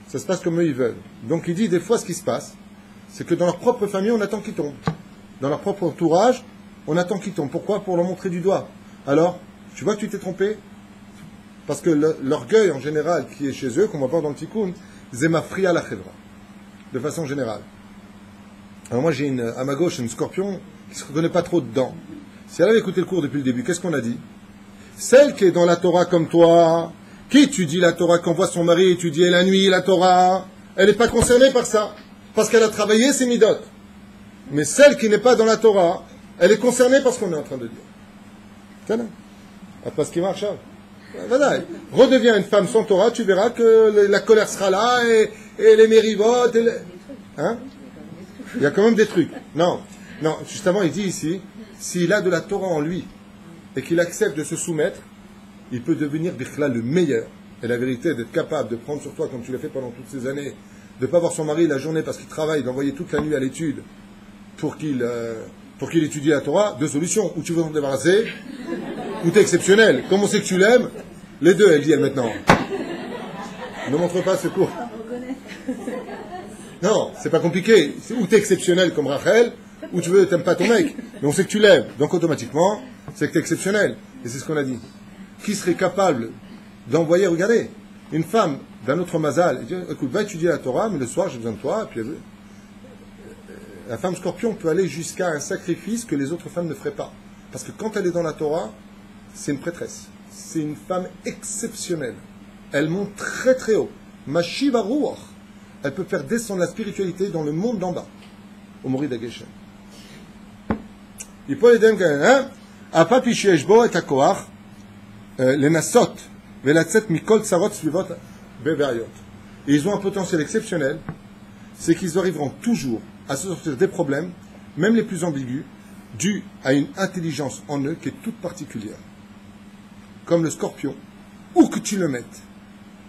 Ça se passe comme eux, ils veulent. Donc il dit, des fois, ce qui se passe, c'est que dans leur propre famille, on attend qu'ils tombent. Dans leur propre entourage, on attend qu'ils tombent. Pourquoi? Pour leur montrer du doigt. Alors, tu vois que tu t'es trompé? Parce que l'orgueil, en général, qui est chez eux, qu'on va voir dans le Tikkun, Zemafria la Chevra. De façon générale. Alors moi, j'ai à ma gauche une scorpion qui ne se reconnaît pas trop dedans. Si elle avait écouté le cours depuis le début, qu'est-ce qu'on a dit? Celle qui est dans la Torah comme toi, qui étudie la Torah, qu'on voit son mari étudier la nuit la Torah, elle n'est pas concernée par ça. Parce qu'elle a travaillé ses midotes. Mais celle qui n'est pas dans la Torah, elle est concernée par ce qu'on est en train de dire. C'est là. Après ce qui marche, voilà. Redeviens une femme sans Torah, tu verras que la colère sera là, et les mérivotes, hein? Il y a quand même des trucs. Non, justement, il dit ici, s'il a de la Torah en lui, et qu'il accepte de se soumettre, il peut devenir Bichla le meilleur. Et la vérité, d'être capable de prendre sur toi, comme tu l'as fait pendant toutes ces années, de ne pas voir son mari la journée parce qu'il travaille, d'envoyer toute la nuit à l'étude pour qu'il étudie la Torah, 2 solutions. Ou tu veux t'en débarrasser, ou tu es exceptionnel. Comme on sait que tu l'aimes, les deux, elle dit elle maintenant. Ne montre pas ce cours. Non, c'est pas compliqué. Ou tu es exceptionnel comme Rachel, ou tu t'aimes pas ton mec. Mais on sait que tu l'aimes. Donc automatiquement, c'est que tu es exceptionnel. Et c'est ce qu'on a dit. Qui serait capable d'envoyer, regardez, une femme d'un autre mazal, et dit, écoute, va étudier la Torah, mais le soir j'ai besoin de toi, et puis la femme scorpion peut aller jusqu'à un sacrifice que les autres femmes ne feraient pas. Parce que quand elle est dans la Torah, c'est une prêtresse. C'est une femme exceptionnelle. Elle monte très très haut. Mashiva Ruach. Elle peut faire descendre la spiritualité dans le monde d'en bas. Au Mori d'Ageshem. Il peut aider un Apa Pishieshbo et Akoach, les Nasot, Velatzet Mikol Tsarot Svivot Beveriot. Et ils ont un potentiel exceptionnel, c'est qu'ils arriveront toujours à se sortir des problèmes, même les plus ambigus, dus à une intelligence en eux qui est toute particulière. Comme le scorpion, où que tu le mettes,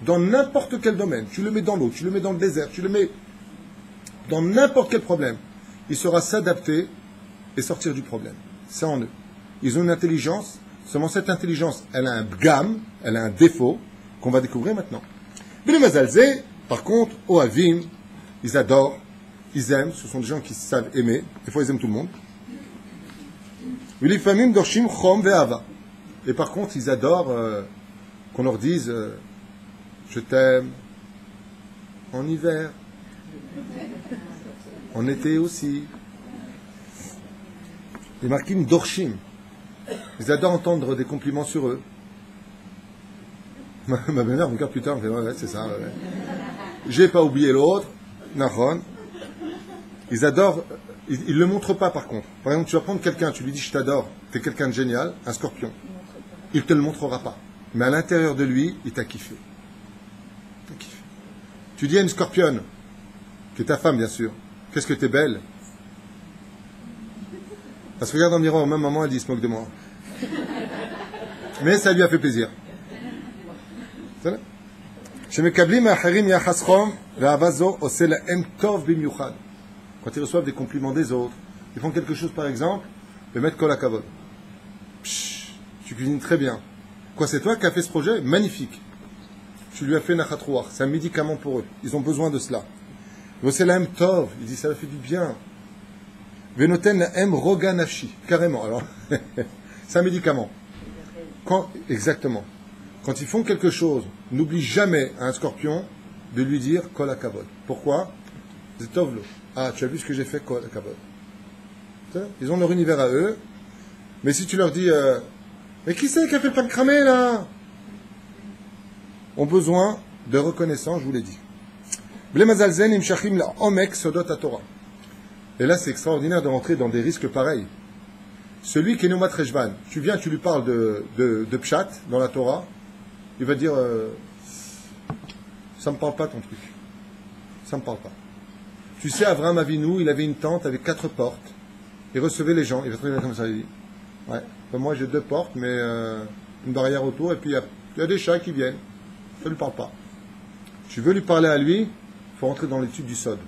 dans n'importe quel domaine, tu le mets dans l'eau, tu le mets dans le désert, tu le mets dans n'importe quel problème, il saura s'adapter et sortir du problème. C'est en eux. Ils ont une intelligence, seulement cette intelligence, elle a un bgam, elle a un défaut, qu'on va découvrir maintenant. Mais les Mazalzé, par contre, Ohavim, ils adorent, ils aiment, ce sont des gens qui savent aimer, des fois ils aiment tout le monde. Vilifamim dorshim chom ve'ava. Et par contre, ils adorent qu'on leur dise je t'aime en hiver, en été aussi. Les marquim dorshim. Ils adorent entendre des compliments sur eux. Ma belle-mère me regarde plus tard, me fait ouais, c'est ça. Ouais. J'ai pas oublié l'autre. Nahon. Ils adorent. Ils ne le montrent pas par contre. Par exemple, tu vas prendre quelqu'un, tu lui dis je t'adore, tu es quelqu'un de génial, un scorpion. Il ne te le montrera pas. Mais à l'intérieur de lui, il t'a kiffé. Tu dis à une scorpionne, qui est ta femme bien sûr, qu'est-ce que tu es belle. Parce que regarde dans le miroir, au même moment, elle dit il se moque de moi. Mais ça lui a fait plaisir. C'est là. Quand ils reçoivent des compliments des autres, ils font quelque chose par exemple, ils mettent kol hakavod. Tu cuisines très bien. Quoi, c'est toi qui as fait ce projet? Magnifique. Tu lui as fait nachat ruach. C'est un médicament pour eux. Ils ont besoin de cela. Voselahem tov. Il dit ça leur fait du bien. Venoten lahem roga nafshi. Carrément. Alors, c'est un médicament. Exactement. Quand ils font quelque chose, n'oublie jamais à un scorpion de lui dire kol hakavod. Pourquoi? C'est tovlo. Ah, tu as vu ce que j'ai fait, kol hakavod. Ils ont leur univers à eux. Mais si tu leur dis mais qui c'est qui a fait le pain cramé là? Ont besoin de reconnaissance, je vous l'ai dit. Et là, c'est extraordinaire de rentrer dans des risques pareils. Celui qui est Nomat Rejvan, tu viens, tu lui parles de Pshat dans la Torah, il va dire ça me parle pas ton truc. Ça me parle pas. Tu sais, Avraham Avinu, il avait une tente avec 4 portes. Il recevait les gens. Il va très bien comme ça, il dit. Ouais. Ben, moi, j'ai 2 portes, mais une barrière autour, et puis il y a des chats qui viennent. Ça ne lui parle pas. Tu veux lui parler à lui, il faut rentrer dans l'étude du Sod.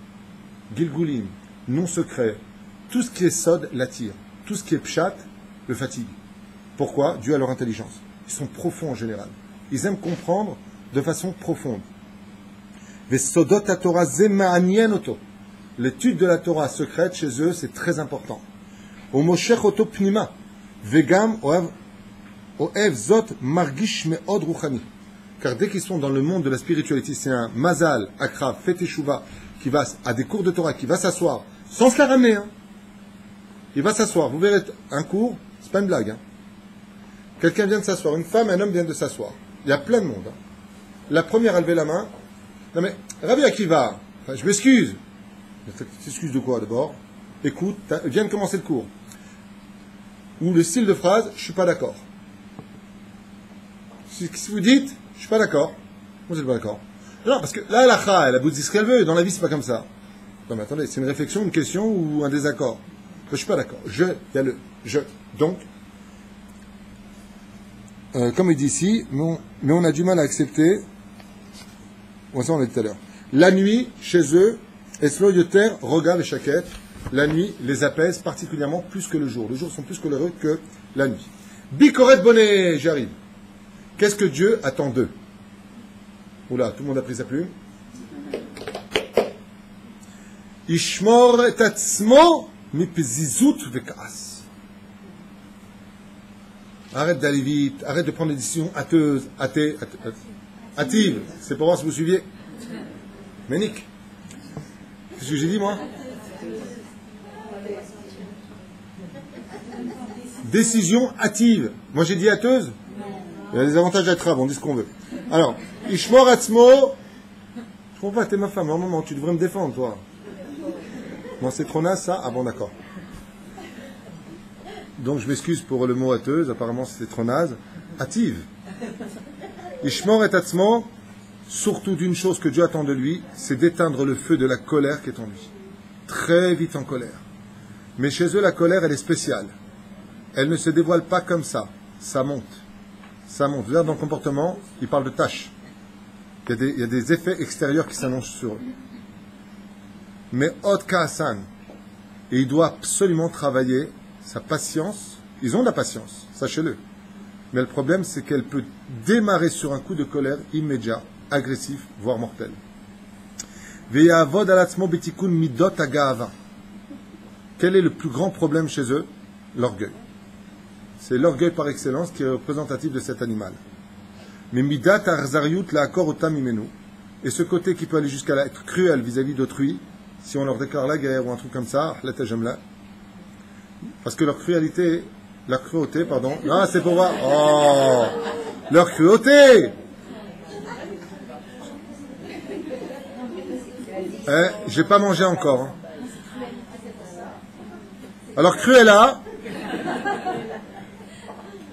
Gilgulim, non secret, tout ce qui est sod l'attire. Tout ce qui est pshat le fatigue. Pourquoi? Dû à leur intelligence. Ils sont profonds en général. Ils aiment comprendre de façon profonde. L'étude de la Torah secrète chez eux, c'est très important. Car dès qu'ils sont dans le monde de la spiritualité, c'est un mazal, akrav, fait teshuva, qui va à des cours de Torah, qui va s'asseoir, sans se la ramener, hein. Il va s'asseoir. Vous verrez un cours, c'est pas une blague, hein. Quelqu'un vient de s'asseoir, une femme, un homme viennent de s'asseoir. Il y a plein de monde, hein. La première a levé la main. Non mais, Rabbi Akiva, enfin, je m'excuse. Tu t'excuses de quoi d'abord? Écoute, viens de commencer le cours. Ou le style de phrase, je suis pas d'accord. Si vous dites, je suis pas d'accord, moi je suis pas d'accord. Non, parce que là, elle a beau dire ce qu'elle veut, dans la vie c'est pas comme ça. Non mais attendez, c'est une réflexion, une question ou un désaccord. Je suis pas d'accord. Il y a le je. Donc, comme il dit ici, mais on a du mal à accepter. Bon, ça on l'a dit tout à l'heure. La nuit, chez eux, Eslo Yoter, Roga et Shaket, la nuit les apaise particulièrement plus que le jour. Les jours sont plus coloreux que la nuit. Bikoret Bonnet, j'arrive. Qu'est-ce que Dieu attend d'eux? Oula, tout le monde a pris sa plume. Ishmor et atzmo mipzizut vekaas. Arrête d'aller vite, arrête de prendre des décisions hâtives. C'est pour voir si vous suiviez. Ménic. Qu'est-ce que j'ai dit, moi? Décision hâtive. Moi, j'ai dit hâteuse. Il y a des avantages à Trav, on dit ce qu'on veut. Alors, Ishmor Atzmo. Je comprends pas, t'es ma femme, un moment, tu devrais me défendre, toi. Moi, c'est trop naze, ça? Ah bon, d'accord. Donc, je m'excuse pour le mot hâteuse, apparemment, c'était trop naze. Hâtive. Ishmor et Atzmo, surtout d'une chose que Dieu attend de lui, c'est d'éteindre le feu de la colère qui est en lui. Très vite en colère. Mais chez eux, la colère, elle est spéciale. Elle ne se dévoile pas comme ça. Ça monte. Ça monte. Là, dans le comportement, il parle de tâches. Il y a des effets extérieurs qui s'annoncent sur eux. Mais Od Kaasan, et il doit absolument travailler sa patience. Ils ont de la patience, sachez-le. Mais le problème, c'est qu'elle peut démarrer sur un coup de colère immédiat, agressif, voire mortel. Ve'yavod alatzmo betikun midot haga'ava. Quel est le plus grand problème chez eux? L'orgueil. C'est l'orgueil par excellence qui est représentatif de cet animal. Mais midat arzariut la'akor otam imenu. Et ce côté qui peut aller jusqu'à être cruel vis-à-vis d'autrui, si on leur déclare la guerre ou un truc comme ça, parce que leur cruauté, pardon, ah, c'est pour voir, oh, leur cruauté! J'ai pas mangé encore. Hein. Alors, Cruella,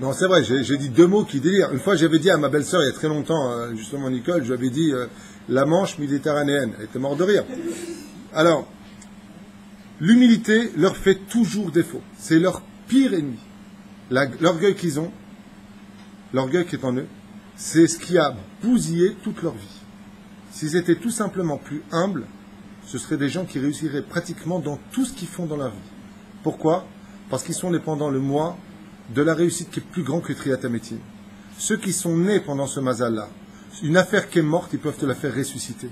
non, c'est vrai, j'ai dit deux mots qui délirent. Une fois, j'avais dit à ma belle-sœur, il y a très longtemps, justement, Nicole, je lui avais dit la Manche méditerranéenne. Elle était morte de rire. Alors, l'humilité leur fait toujours défaut. C'est leur pire ennemi. L'orgueil qu'ils ont, l'orgueil qui est en eux, c'est ce qui a bousillé toute leur vie. S'ils étaient tout simplement plus humbles, ce seraient des gens qui réussiraient pratiquement dans tout ce qu'ils font dans leur vie. Pourquoi? Parce qu'ils sont dépendants, le moi, de la réussite qui est plus grand que Triatamétin. Ceux qui sont nés pendant ce mazal-là, une affaire qui est morte, ils peuvent te la faire ressusciter.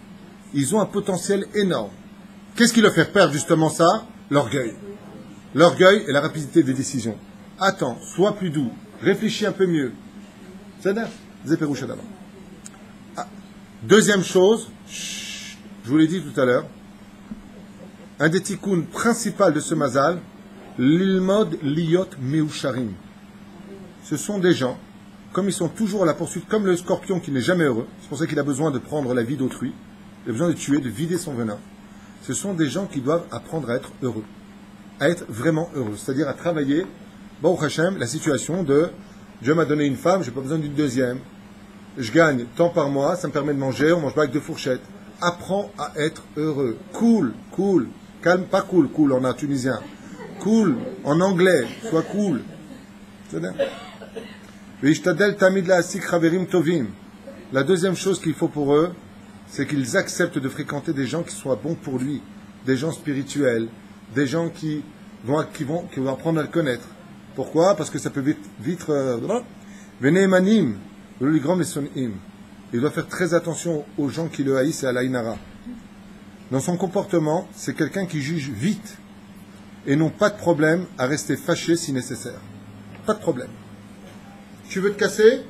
Ils ont un potentiel énorme. Qu'est-ce qui leur fait perdre justement ça? L'orgueil. L'orgueil et la rapidité des décisions. Attends, sois plus doux, réfléchis un peu mieux. C'est là, Zéperoucha d'abord. Deuxième chose, je vous l'ai dit tout à l'heure, un des tikkuns principal de ce mazal, l'ilmod liyot meusharim. Ce sont des gens, comme ils sont toujours à la poursuite, comme le scorpion qui n'est jamais heureux, c'est pour ça qu'il a besoin de prendre la vie d'autrui, il a besoin de tuer, de vider son venin. Ce sont des gens qui doivent apprendre à être heureux, à être vraiment heureux, c'est-à-dire à travailler, Baruch Hashem, la situation de Dieu m'a donné une femme, je n'ai pas besoin d'une deuxième, je gagne tant par mois, ça me permet de manger, on mange pas avec deux fourchettes. Apprends à être heureux, cool, calme, pas cool en un tunisien, cool en anglais, sois cool. C'est-à-dire la deuxième chose qu'il faut pour eux, c'est qu'ils acceptent de fréquenter des gens qui soient bons pour lui, des gens spirituels, des gens qui qui vont apprendre à le connaître. Pourquoi? Parce que ça peut vite venez manim, le grand im. Il doit faire très attention aux gens qui le haïssent et à l'aïnara. Dans son comportement, c'est quelqu'un qui juge vite et n'ont pas de problème à rester fâché si nécessaire. Pas de problème. Tu veux te casser?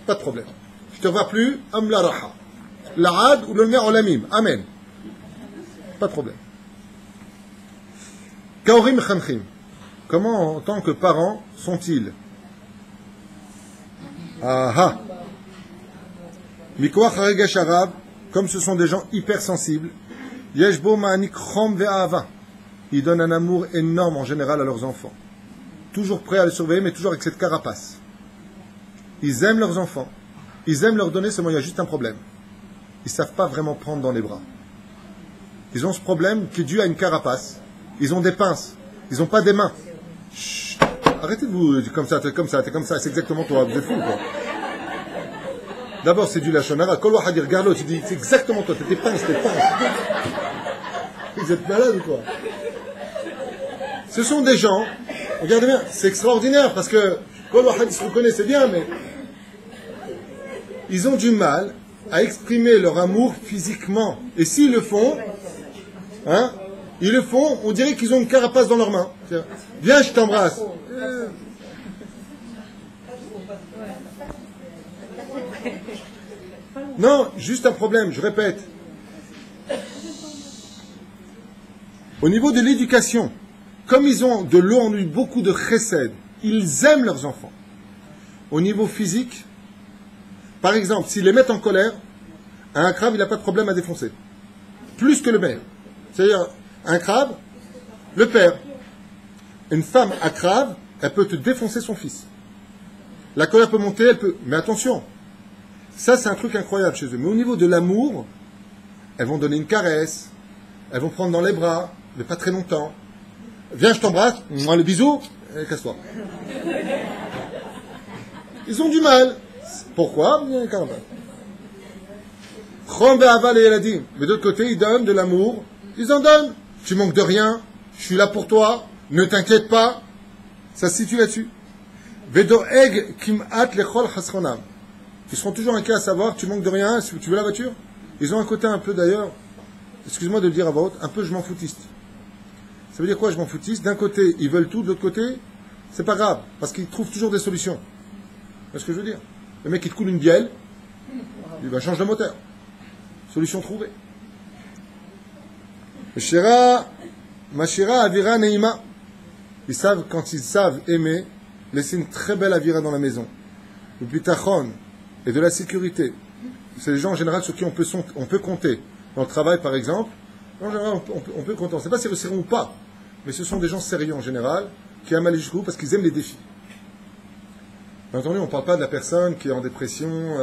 Pas de problème. Je te vois plus? Am la raha. L'ad ou le mer olamim. Amen. Pas de problème. Kaorim khankhim. Comment, en tant que parents, sont-ils? Ah. Mikwa Kharegesh Arab, comme ce sont des gens hypersensibles, Yeshbo Ma'anik Chom Ve'ava. Ils donnent un amour énorme en général à leurs enfants. Toujours prêts à les surveiller, mais toujours avec cette carapace. Ils aiment leurs enfants. Ils aiment leur donner, seulement il y a juste un problème. Ils ne savent pas vraiment prendre dans les bras. Ils ont ce problème qui est dû à une carapace. Ils ont des pinces. Ils n'ont pas des mains. Chut. Arrêtez de vous comme ça, c'est exactement toi, vous êtes fou, quoi. D'abord, c'est du lachonara. Kol wahad regarde l'autre, tu dis, c'est exactement toi, t'es pinces. Vous êtes malade ou quoi? Ce sont des gens, regardez bien, c'est extraordinaire, parce que Kol wahad se reconnaît, c'est bien, mais ils ont du mal à exprimer leur amour physiquement. Et s'ils le font, ils le font, on dirait qu'ils ont une carapace dans leurs mains. Viens, je t'embrasse. Non, juste un problème, je répète. Au niveau de l'éducation, comme ils ont de l'eau en lui, beaucoup de chesed, ils aiment leurs enfants. Au niveau physique, par exemple, s'ils les mettent en colère, un crabe, il n'a pas de problème à défoncer. Plus que le père. C'est-à-dire, un crabe, le père. Une femme à crabe, elle peut te défoncer son fils. La colère peut monter, elle peut... Mais attention, ça c'est un truc incroyable chez eux. Mais au niveau de l'amour, elles vont donner une caresse, elles vont prendre dans les bras, mais pas très longtemps. Viens, je t'embrasse, moi le bisou, et casse-toi. Ils ont du mal. Pourquoi? Mais de l'autre côté, ils donnent de l'amour. Ils en donnent. Tu manques de rien. Je suis là pour toi. Ne t'inquiète pas. Ça se situe là-dessus. Ils seront toujours inquiets à savoir, tu manques de rien, tu veux la voiture? Ils ont un côté un peu d'ailleurs, excuse-moi de le dire à voix haute, un peu je m'en foutiste. Ça veut dire quoi je m'en foutiste? D'un côté, ils veulent tout, de l'autre côté, c'est pas grave, parce qu'ils trouvent toujours des solutions. C'est ce que je veux dire. Le mec, il te coule une bielle, il va changer le moteur. Solution trouvée. Mashira avira neima. Quand ils savent aimer, laisser une très belle avira dans la maison. Le bitachon et de la sécurité. C'est les gens en général sur qui on peut compter. Dans le travail, par exemple, en général, on peut compter. On ne sait pas s'ils réussiront ou pas, mais ce sont des gens sérieux en général, qui aiment aller jusqu'au bout parce qu'ils aiment les défis. Bien entendu, on ne parle pas de la personne qui est en dépression,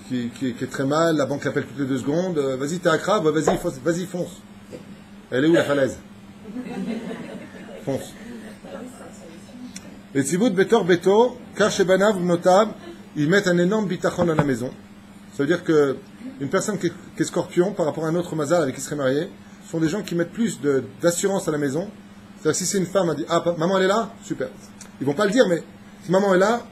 qui est très mal, la banque l'appelle toutes les 2 secondes, vas-y, t'es à crabe, vas-y, fonce. Elle est où la falaise? Fonce. Les tzibout betor beto, car chez Banav notable, ils mettent un énorme bitachon dans la maison. Ça veut dire que une personne qui est scorpion par rapport à un autre mazal avec qui serait marié, sont des gens qui mettent plus d'assurance à la maison. C'est-à-dire si c'est une femme, elle dit ah maman elle est là, super. Ils vont pas le dire, mais si maman est là,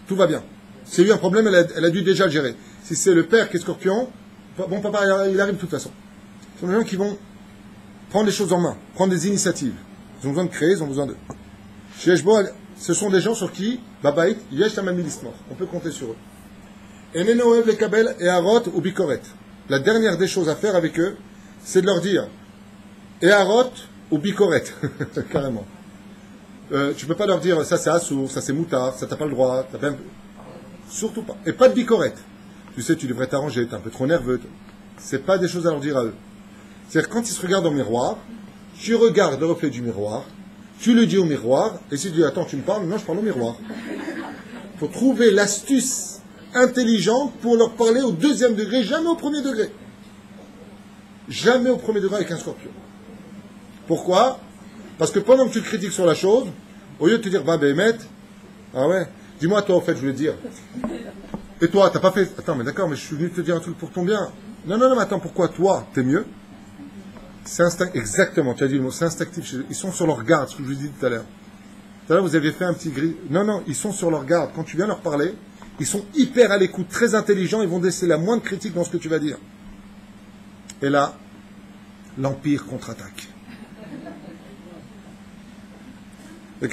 tout va bien. S'il y a eu un problème, elle a dû déjà le gérer. Si c'est le père qui est scorpion, bon papa il arrive de toute façon. Ce sont des gens qui vont prendre les choses en main, prendre des initiatives. Ils ont besoin de créer, ils ont besoin de. Chez Eshbo, ce sont des gens sur qui, Babaït, Yesh Tamamilismor. On peut compter sur eux. Enenoev les Kabel et Harot ou Bikoret. La dernière des choses à faire avec eux, c'est de leur dire et Harot ou Bikoret. Carrément. Tu peux pas leur dire ça c'est Assour, ça c'est Moutard, ça t'as pas le droit. Surtout pas. Et pas de Bikoret. Tu sais, tu devrais t'arranger, t'es un peu trop nerveux. C'est pas des choses à leur dire à eux. C'est-à-dire quand ils se regardent au miroir, tu regardes le reflet du miroir, tu le dis au miroir, et si tu dis attends, tu me parles, non, je parle au miroir. Il faut trouver l'astuce intelligente pour leur parler au 2e degré, jamais au 1er degré. Jamais au 1er degré avec un scorpion. Pourquoi? Parce que pendant que tu le critiques sur la chose, au lieu de te dire bah Bémet, ah ouais, dis-moi toi au fait, je voulais te dire. Et toi, t'as pas fait. Attends, mais d'accord, mais je suis venu te dire un truc pour ton bien. Non, mais attends, pourquoi toi, t'es mieux? C'est instinct, exactement, tu as dit le mot, c'est instinctif. Ils sont sur leur garde, ce que je vous ai dit tout à l'heure. Tout à l'heure, vous aviez fait un petit gris. Non, ils sont sur leur garde. Quand tu viens leur parler, ils sont hyper à l'écoute, très intelligents, ils vont laisser la moindre critique dans ce que tu vas dire. Et là, l'Empire contre-attaque. Et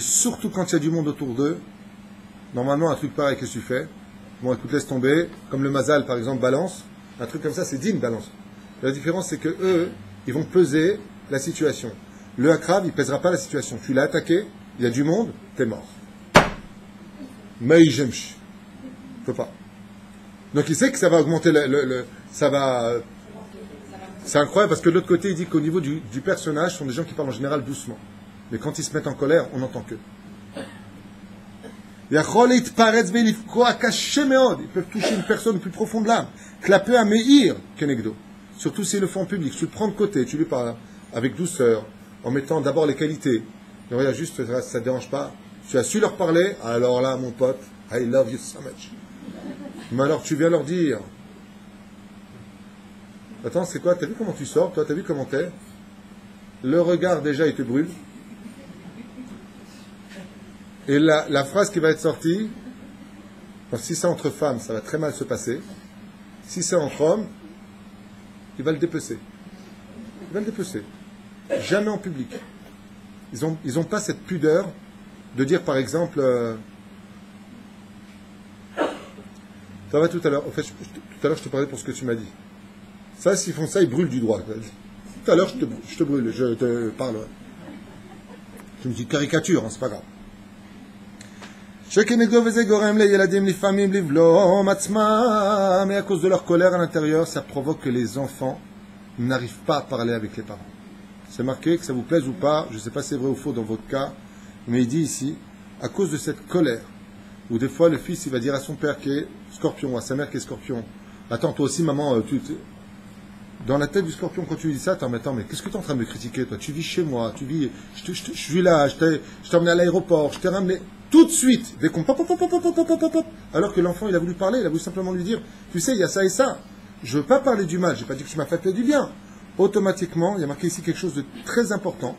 surtout quand il y a du monde autour d'eux, normalement, un truc pareil, qu'est-ce que tu fais? Bon, écoute, laisse tomber. Comme le Mazal, par exemple, balance. Un truc comme ça, c'est digne, balance. La différence, c'est que eux, ils vont peser la situation. Le Akrav, il ne pèsera pas la situation. Tu l'as attaqué, il y a du monde, t'es mort. Mais j'emch. Il ne peut pas. Donc il sait que ça va augmenter ça va. C'est incroyable parce que de l'autre côté, il dit qu'au niveau du personnage, ce sont des gens qui parlent en général doucement. Mais quand ils se mettent en colère, on n'entend que. Ils peuvent toucher une personne plus profonde de l'âme. Clapper à Meir, Kenegdo. Surtout s'ils le font en public. Tu le prends de côté, tu lui parles avec douceur, en mettant d'abord les qualités. Et regarde, juste, ça ne te dérange pas. Tu as su leur parler, alors là, mon pote, I love you so much. Mais alors, tu viens leur dire. Attends, c'est quoi? T'as vu comment tu sors? Toi, t'as vu comment t'es? Le regard, déjà, il te brûle. Et la phrase qui va être sortie, si c'est entre femmes, ça va très mal se passer. Si c'est entre hommes, il va le dépecer. Il va le dépecer. Jamais en public. Ils ont pas cette pudeur de dire, par exemple, ça va tout à l'heure. En fait, tout à l'heure, je te parlais pour ce que tu m'as dit. Ça, s'ils font ça, ils brûlent du droit. Tout à l'heure, je te brûle, je te parle. Je me dis caricature, hein, c'est pas grave. Mais à cause de leur colère à l'intérieur, ça provoque que les enfants n'arrivent pas à parler avec les parents. C'est marqué, que ça vous plaise ou pas, je ne sais pas si c'est vrai ou faux dans votre cas, mais il dit ici, à cause de cette colère, où des fois le fils il va dire à son père qui est scorpion, ou à sa mère qui est scorpion, attends, toi aussi maman, dans la tête du scorpion, quand tu dis ça, attends, mais qu'est-ce que tu es en train de me critiquer, toi? Tu vis chez moi, je suis là, je t'ai emmené à l'aéroport, je t'ai ramené. Tout de suite, dès qu'on alors que l'enfant, il a voulu parler, il a voulu simplement lui dire, tu sais, il y a ça et ça. Je ne veux pas parler du mal, je n'ai pas dit que tu m'as fait du bien. Automatiquement, il y a marqué ici quelque chose de très important.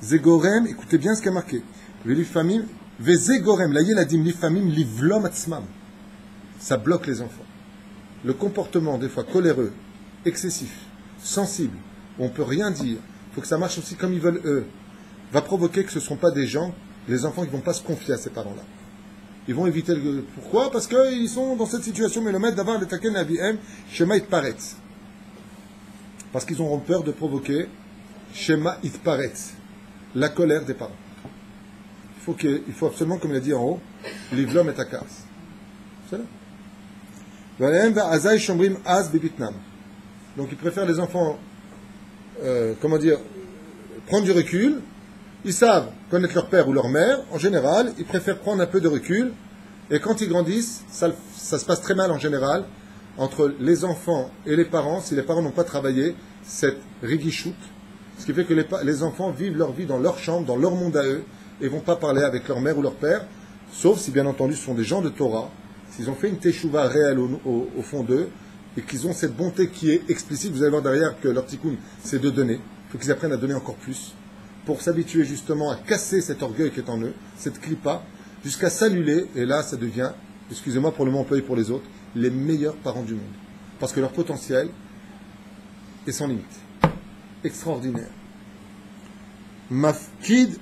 Zegorem, écoutez bien ce qu'il y a marqué. Vezegorem, la yeladim lifamim livlom atzmam. Ça bloque les enfants. Le comportement, des fois, coléreux, excessif, sensible, où on ne peut rien dire, il faut que ça marche aussi comme ils veulent eux, va provoquer que ce ne sont pas des gens, les enfants qui ne vont pas se confier à ces parents-là. Ils vont éviter le... Pourquoi? Parce qu'ils sont dans cette situation, mais le maître d'avoir le taken avihem, Shema itparetz. Parce qu'ils auront peur de provoquer Shema itparetz, la colère des parents. Il faut absolument, comme il a dit en haut, l'ivlom et akas. C'est là. Donc ils préfèrent les enfants, prendre du recul. Ils savent connaître leur père ou leur mère. En général, ils préfèrent prendre un peu de recul. Et quand ils grandissent, ça se passe très mal en général entre les enfants et les parents. Si les parents n'ont pas travaillé cette rigichout, ce qui fait que les enfants vivent leur vie dans leur chambre, dans leur monde à eux, et ne vont pas parler avec leur mère ou leur père, sauf si bien entendu ce sont des gens de Torah, s'ils ont fait une teshuva réelle au fond d'eux, et qu'ils ont cette bonté qui est explicite. Vous allez voir derrière que leur tikkun, c'est de donner. Il faut qu'ils apprennent à donner encore plus, pour s'habituer justement à casser cet orgueil qui est en eux, cette clipa, jusqu'à s'annuler, et là ça devient, excusez-moi pour le mot employé pour les autres, les meilleurs parents du monde. Parce que leur potentiel est sans limite. Extraordinaire. Makpid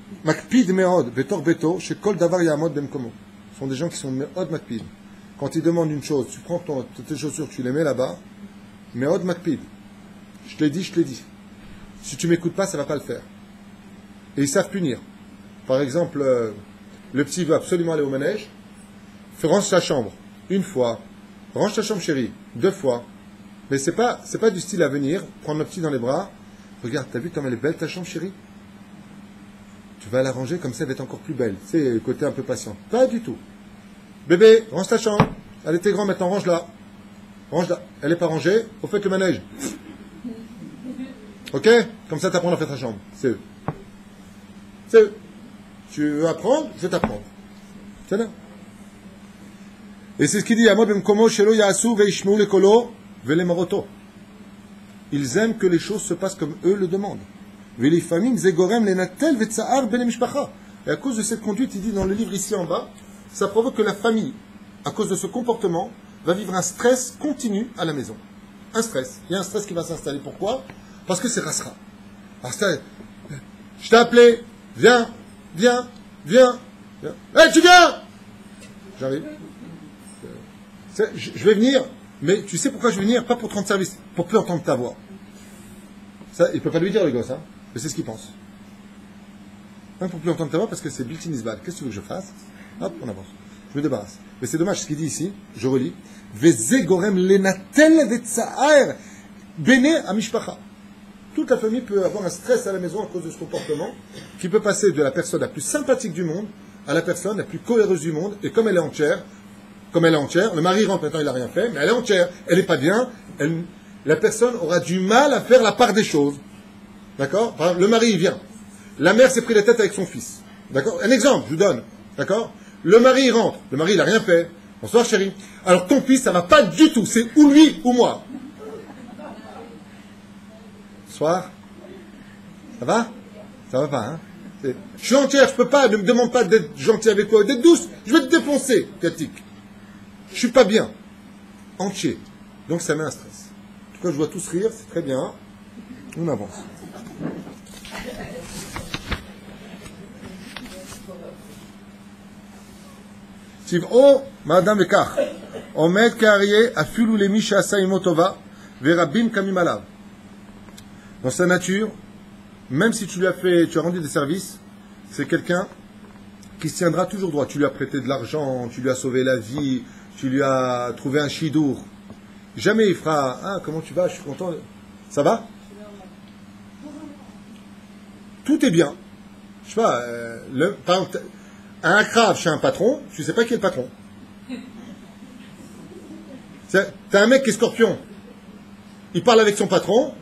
meod, vetor beto, chez kol davar yamod bemkomo. Ce sont des gens qui sont meod makpid. Quand ils demandent une chose, tu prends tes chaussures, tu les mets là-bas, meod makpid. Je te l'ai dit, je te l'ai dit. Si tu m'écoutes pas, ça va pas le faire. Et ils savent punir. Par exemple, le petit veut absolument aller au manège, range sa chambre, une fois, range ta chambre chérie, 2 fois. Mais c'est pas du style à venir, prendre le petit dans les bras, regarde, t'as vu comme elle est belle ta chambre chérie? Tu vas la ranger comme ça, elle va être encore plus belle. C'est le côté un peu patient. Pas du tout. Bébé, range ta chambre. Elle était grande, maintenant range-la. Range-la. Elle n'est pas rangée, au fait le manège. Ok? Comme ça, t'apprends à faire ta chambre. C'est eux. C'est eux. Tu veux apprendre, je vais t'apprendre. C'est là. Et c'est ce qu'il dit, Amod b'mkomo shelo ya'asu ve'ishmeu lekolo ve'lemoroto. Ils aiment que les choses se passent comme eux le demandent. Ve'lifamim zegorem lenatel ve'tsa'ar ben mishpacha. Et à cause de cette conduite, il dit dans le livre ici en bas, ça provoque que la famille, à cause de ce comportement, va vivre un stress continu à la maison. Un stress. Il y a un stress qui va s'installer. Pourquoi? Parce que c'est rasra. Alors je t'ai appelé, viens. Hey, tu viens! J'arrive. Je vais venir, mais tu sais pourquoi je vais venir? Pas pour te rendre service, pour plus entendre ta voix. Ça, il ne peut pas lui dire, le gosse, hein, mais c'est ce qu'il pense. Même pour plus entendre ta voix, parce que c'est built-in isbal. Qu'est-ce que tu veux que je fasse? Hop, on avance. Je me débarrasse. Mais c'est dommage ce qu'il dit ici, je relis. Vezegorem lenatel vetza'ar bene amishpacha. Toute la famille peut avoir un stress à la maison à cause de ce comportement, qui peut passer de la personne la plus sympathique du monde à la personne la plus cohéreuse du monde, et comme elle est entière, le mari rentre maintenant, il n'a rien fait, mais elle est entière, elle n'est pas bien, la personne aura du mal à faire la part des choses. D'accord? Par exemple, le mari, il vient. La mère s'est pris la tête avec son fils. D'accord? Un exemple, je vous donne. D'accord? Le mari, il rentre. Le mari, il n'a rien fait. Bonsoir, chérie. Alors, ton fils, ça ne va pas du tout. C'est ou lui ou moi. Bonsoir. Ça va? Ça va pas, hein? Je suis entière, je peux pas, ne me demande pas d'être gentil avec toi, d'être douce. Je vais te défoncer, Katik. Je suis pas bien. Entier. Donc, ça met un stress. En tout cas, je vois tous rire, c'est très bien. On avance. Tiv'o, Madame Vekach. Omed Karié, Afulu Lemi Shasa Imotova, Verabim Kamim Alav. Dans sa nature, même si tu as rendu des services, c'est quelqu'un qui se tiendra toujours droit. Tu lui as prêté de l'argent, tu lui as sauvé la vie, tu lui as trouvé un chidour. Jamais il fera « Ah, comment tu vas? Je suis content. » Ça va? Tout est bien. Je sais pas, par exemple, un akrave chez un patron, tu sais pas qui est le patron. T'as un mec qui est scorpion. Il parle avec son patron.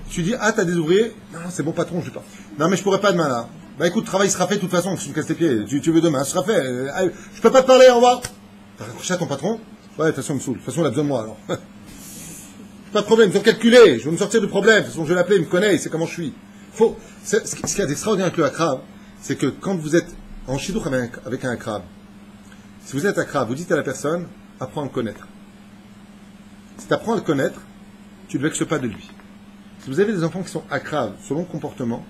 Tu dis, ah, t'as des ouvriers? Non, c'est bon patron, je sais pas. Non, mais je pourrais pas demain, là. Bah écoute, le travail sera fait de toute façon, je me casse les pieds. Tu veux demain, ce sera fait. Je peux pas te parler, au revoir. T'as raccroché à ton patron? Ouais, de toute façon, il me saoule. De toute façon, il a besoin de moi, alors. Pas de problème, ils ont calculé. Je vais me sortir du problème. De toute façon, je vais l'appeler, il me connaît, il sait comment je suis. Ce qu'il y a d'extraordinaire avec le akrab, c'est que quand vous êtes en chidouk avec un akrab, si vous êtes akrab, vous dites à la personne, apprends à le connaître. Si tu apprends à le connaître, tu ne vexes pas de lui. Si vous avez des enfants qui sont akraves, selon le comportement,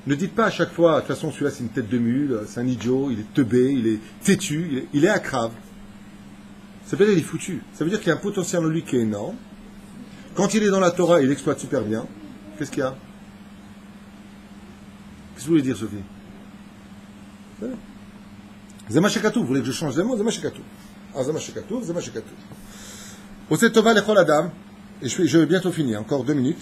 ne dites pas à chaque fois, de toute façon, celui-là c'est une tête de mule, c'est un idiot, il est teubé, il est têtu, il est akrave. Ça veut dire qu'il est foutu. Ça veut dire qu'il y a un potentiel en lui qui est énorme. Quand il est dans la Torah, il exploite super bien. Qu'est-ce qu'il y a? Qu'est-ce que vous voulez dire, Sophie? Zemashekatou, vous voulez que je change les mots? Zemashekatou. Ah, Zemashekatou. Oseh tova lechol adam. Et je vais bientôt finir, encore 2 minutes.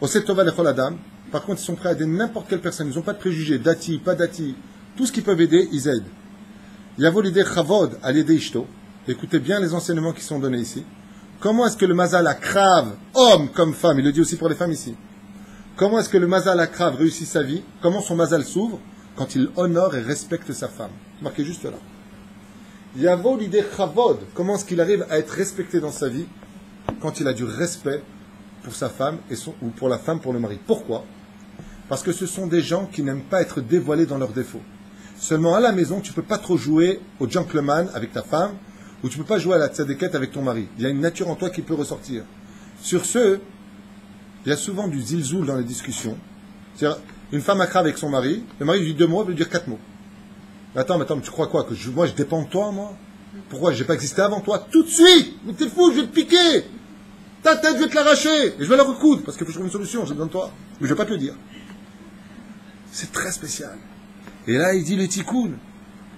Oseh tova lechol adam. Par contre, ils sont prêts à aider n'importe quelle personne. Ils n'ont pas de préjugés, dati, pas dati. Tout ce qu'ils peuvent aider, ils aident. Yavo l'idée chavod à l'aider ishto. Écoutez bien les enseignements qui sont donnés ici. Comment est-ce que le mazal akrave, homme comme femme, il le dit aussi pour les femmes ici. Comment est-ce que le mazal akrave réussit sa vie? Comment son mazal s'ouvre? Quand il honore et respecte sa femme. Marquez juste là. Yavo l'idée chavod. Comment est-ce qu'il arrive à être respecté dans sa vie? Quand il a du respect pour sa femme ou pour la femme, pour le mari. Pourquoi? Parce que ce sont des gens qui n'aiment pas être dévoilés dans leurs défauts. Seulement à la maison, tu ne peux pas trop jouer au gentleman avec ta femme, ou tu ne peux pas jouer à la tzadékette avec ton mari. Il y a une nature en toi qui peut ressortir. Sur ce, il y a souvent du zilzoul dans les discussions. C'est-à-dire, une femme accra avec son mari, le mari lui dit 2 mots, elle veut dire 4 mots. Mais attends, tu crois quoi? Que moi je dépends de toi, moi? Pourquoi? Je n'ai pas existé avant toi? Tout de suite! Mais t'es fou, je vais te piquer! Ta tête, je vais te l'arracher! Et je vais la recoudre, parce qu'il faut que je trouve une solution, j'ai besoin de toi. Mais je ne vais pas te le dire. C'est très spécial. Et là, il dit le tikkun.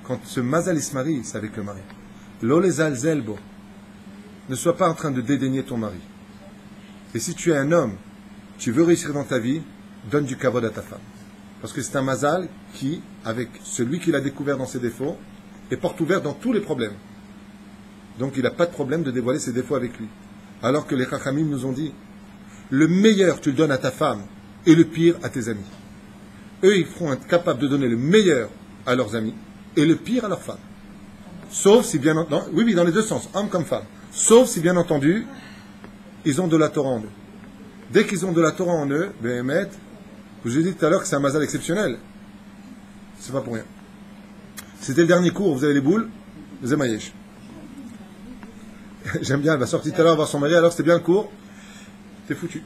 Quand ce mazal il se marie, c'est avec le mari. L'olezal zelbo. Ne sois pas en train de dédaigner ton mari. Et si tu es un homme, tu veux réussir dans ta vie, donne du kavod à ta femme. Parce que c'est un mazal qui, avec celui qu'il a découvert dans ses défauts, est porte ouverte dans tous les problèmes. Donc il n'a pas de problème de dévoiler ses défauts avec lui. Alors que les chachamim nous ont dit, le meilleur tu le donnes à ta femme et le pire à tes amis. Eux, ils seront capables de donner le meilleur à leurs amis et le pire à leurs femmes. Sauf si bien entendu, oui, oui, dans les deux sens, homme comme femme. Sauf si bien entendu, ils ont de la Torah en eux. Dès qu'ils ont de la Torah en eux, Béhémet, je vous ai dit tout à l'heure que c'est un mazal exceptionnel. C'est pas pour rien. C'était le dernier cours, vous avez les boules, les émaillèches. J'aime bien, elle va sortir tout à l'heure voir son mari, alors c'était bien le cours. T'es foutu.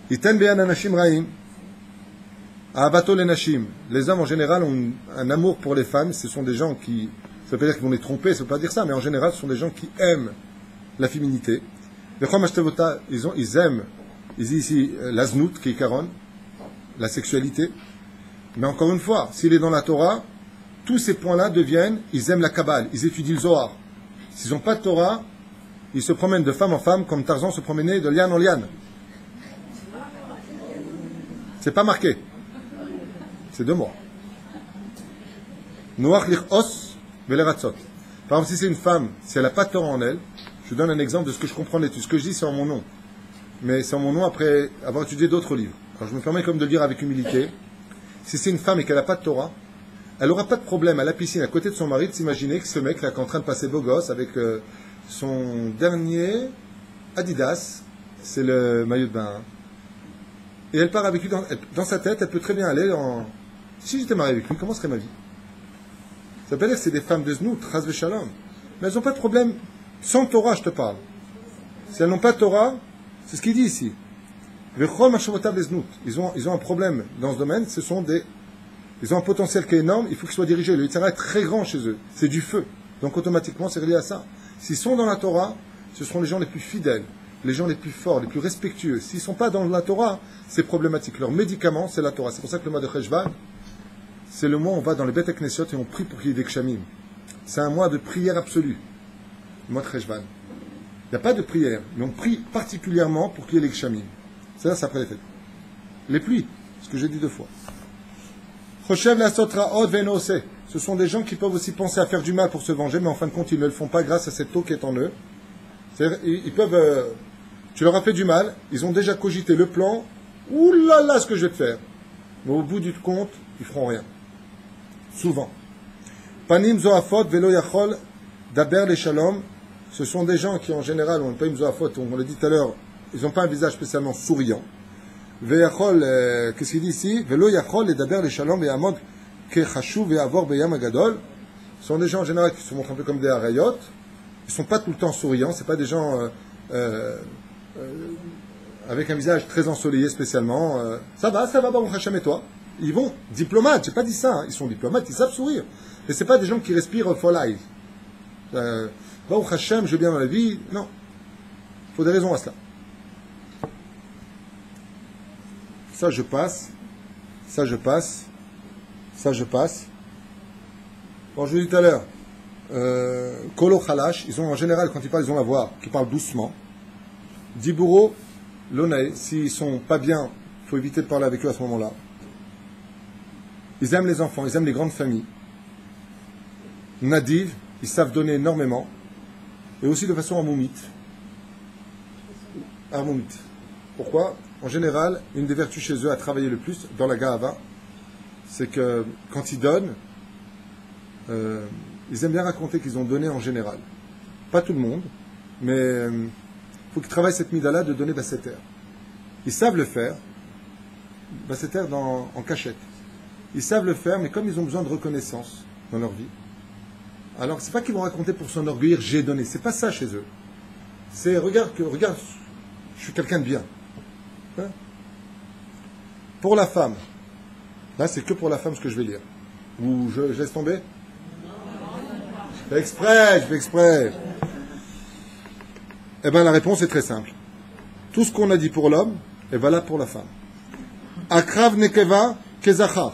Iten be'an anashim ra'im. Abato les nashim. Les hommes en général ont un amour pour les femmes. Ce sont des gens qui, ça veut pas dire qu'ils vont les tromper, ça veut pas dire ça, mais en général, ce sont des gens qui aiment la féminité. Ils aiment, ils disent ici, la znout, qui est karon, la sexualité. Mais encore une fois, s'il est dans la Torah, tous ces points-là deviennent, ils aiment la Kabbale, ils étudient le Zohar. S'ils n'ont pas de Torah, ils se promènent de femme en femme comme Tarzan se promenait de liane en liane. C'est pas marqué. C'est 2 mots. Noach lichos veleratzot. Par exemple, si c'est une femme, si elle n'a pas de Torah en elle, je vous donne un exemple de ce que je comprends d'études. Ce que je dis, c'est en mon nom. Mais c'est en mon nom après avoir étudié d'autres livres. Alors je me permets comme de le dire avec humilité. Si c'est une femme et qu'elle n'a pas de Torah, elle n'aura pas de problème à la piscine à côté de son mari de s'imaginer que ce mec là qui est en train de passer beau gosse avec son dernier Adidas, c'est le maillot de bain. Et elle part avec lui dans sa tête, elle peut très bien aller en... Si j'étais marié avec lui, comment serait ma vie? Ça veut dire que c'est des femmes de znout, ras v'shalom. Mais elles n'ont pas de problème. Sans Torah, je te parle. Si elles n'ont pas de Torah, c'est ce qu'il dit ici. Ils ont un problème dans ce domaine, ils ont un potentiel qui est énorme, il faut qu'ils soient dirigés. Le Yitzhara est très grand chez eux, c'est du feu. Donc automatiquement, c'est relié à ça. S'ils sont dans la Torah, ce seront les gens les plus fidèles, les gens les plus forts, les plus respectueux. S'ils ne sont pas dans la Torah, c'est problématique. Leur médicament, c'est la Torah. C'est pour ça que le mois de Cheshvan, c'est le mois où on va dans les Beth Knesiot et on prie pour qu'il y ait des Kshamim. C'est un mois de prière absolue, le mois de Cheshvan. Il n'y a pas de prière, mais on prie particulièrement pour qu'il y ait les Kshamim. C'est là, c'est après les fêtes. Les pluies, ce que j'ai dit 2 fois. Ce sont des gens qui peuvent aussi penser à faire du mal pour se venger, mais en fin de compte, ils ne le font pas grâce à cette eau qui est en eux. C'est-à-dire, ils peuvent... tu leur as fait du mal, ils ont déjà cogité le plan. Ouh là là, ce que je vais te faire. Mais au bout du compte, ils feront rien. Souvent. Panim zoafot velo yachol daber les shalom. Ce sont des gens qui, en général, on panim zoafot, on l'a dit tout à l'heure, ils n'ont pas un visage spécialement souriant. Veyachol, qu'est-ce qu'il dit ici? Velo yachol et daber les shalom et amod kechashu ve'avor beyam agadol. Ce sont des gens en général qui se montrent un peu comme des harayot. Ils ne sont pas tout le temps souriants. C'est pas des gens avec un visage très ensoleillé spécialement. Ça va, Baruch Hashem et toi. Ils vont diplomates. J'ai pas dit ça. Hein. Ils sont diplomates. Ils savent sourire. Mais c'est pas des gens qui respirent full eyes. Baruch Hashem, je vais bien dans la vie. Non. Il faut des raisons à cela. Ça, je passe. Ça, je passe. Ça, je passe. Bon, je vous dis tout à l'heure. Kolo Khalash, ils ont en général, quand ils parlent, ils ont la voix qui parle doucement. Diburo, Lonae, s'ils sont pas bien, il faut éviter de parler avec eux à ce moment-là. Ils aiment les enfants, ils aiment les grandes familles. Nadiv, ils savent donner énormément. Et aussi de façon armoumite. Armoumite. Pourquoi? En général, une des vertus chez eux à travailler le plus, dans la Gahava, c'est que quand ils donnent, ils aiment bien raconter qu'ils ont donné en général. Pas tout le monde, mais il faut qu'ils travaillent cette mida-là de donner Basseter. Ils savent le faire, Basseter en cachette. Ils savent le faire, mais comme ils ont besoin de reconnaissance dans leur vie, alors c'est pas qu'ils vont raconter pour s'enorgueillir, j'ai donné. C'est pas ça chez eux. C'est regarde, je suis quelqu'un de bien. Hein? Pour la femme, là c'est que pour la femme ce que je vais lire. Ou je laisse tomber? Je fais exprès. Eh bien, la réponse est très simple. Tout ce qu'on a dit pour l'homme est valable pour la femme. Akrav nekeva kezachar.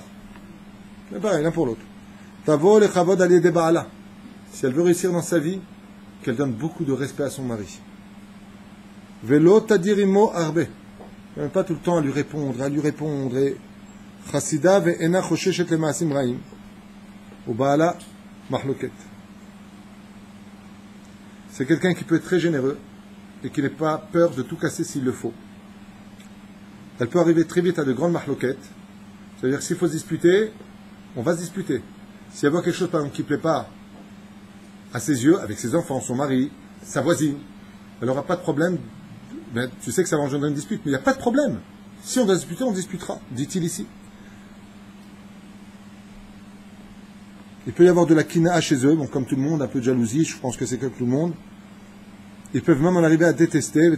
Eh bien, l'un pour l'autre. Tavo le chavod ali de baala. Si elle veut réussir dans sa vie, qu'elle donne beaucoup de respect à son mari. Velo tadirimo arbe. Même pas tout le temps à lui répondre. Et chasida ve'ena chosheshet le maasim raim. Ou baala mahloket. C'est quelqu'un qui peut être très généreux et qui n'a pas peur de tout casser s'il le faut. Elle peut arriver très vite à de grandes mahloquettes. C'est-à-dire que s'il faut se disputer, on va se disputer. S'il y a quelque chose, par exemple, qui ne plaît pas à ses yeux, avec ses enfants, son mari, sa voisine, elle n'aura pas de problème. Ben, tu sais que ça va engendrer une dispute, mais il n'y a pas de problème. Si on doit disputer, on discutera, dit-il ici. Il peut y avoir de la kina chez eux, bon, comme tout le monde, un peu de jalousie, je pense que c'est comme tout le monde. Ils peuvent même en arriver à détester,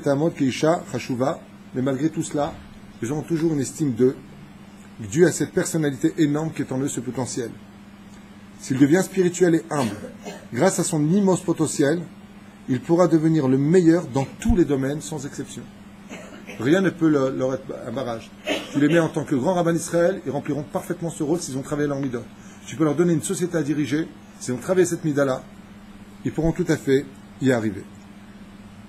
mais malgré tout cela, les gens ont toujours une estime d'eux, due à cette personnalité énorme qui est en eux, ce potentiel. S'il devient spirituel et humble, grâce à son immense potentiel, il pourra devenir le meilleur dans tous les domaines, sans exception. Rien ne peut leur être un barrage. Tu les mets en tant que grand rabbin d'Israël, ils rempliront parfaitement ce rôle s'ils ont travaillé leur mida. Tu peux leur donner une société à diriger, s'ils ont travaillé cette mida-là, ils pourront tout à fait y arriver.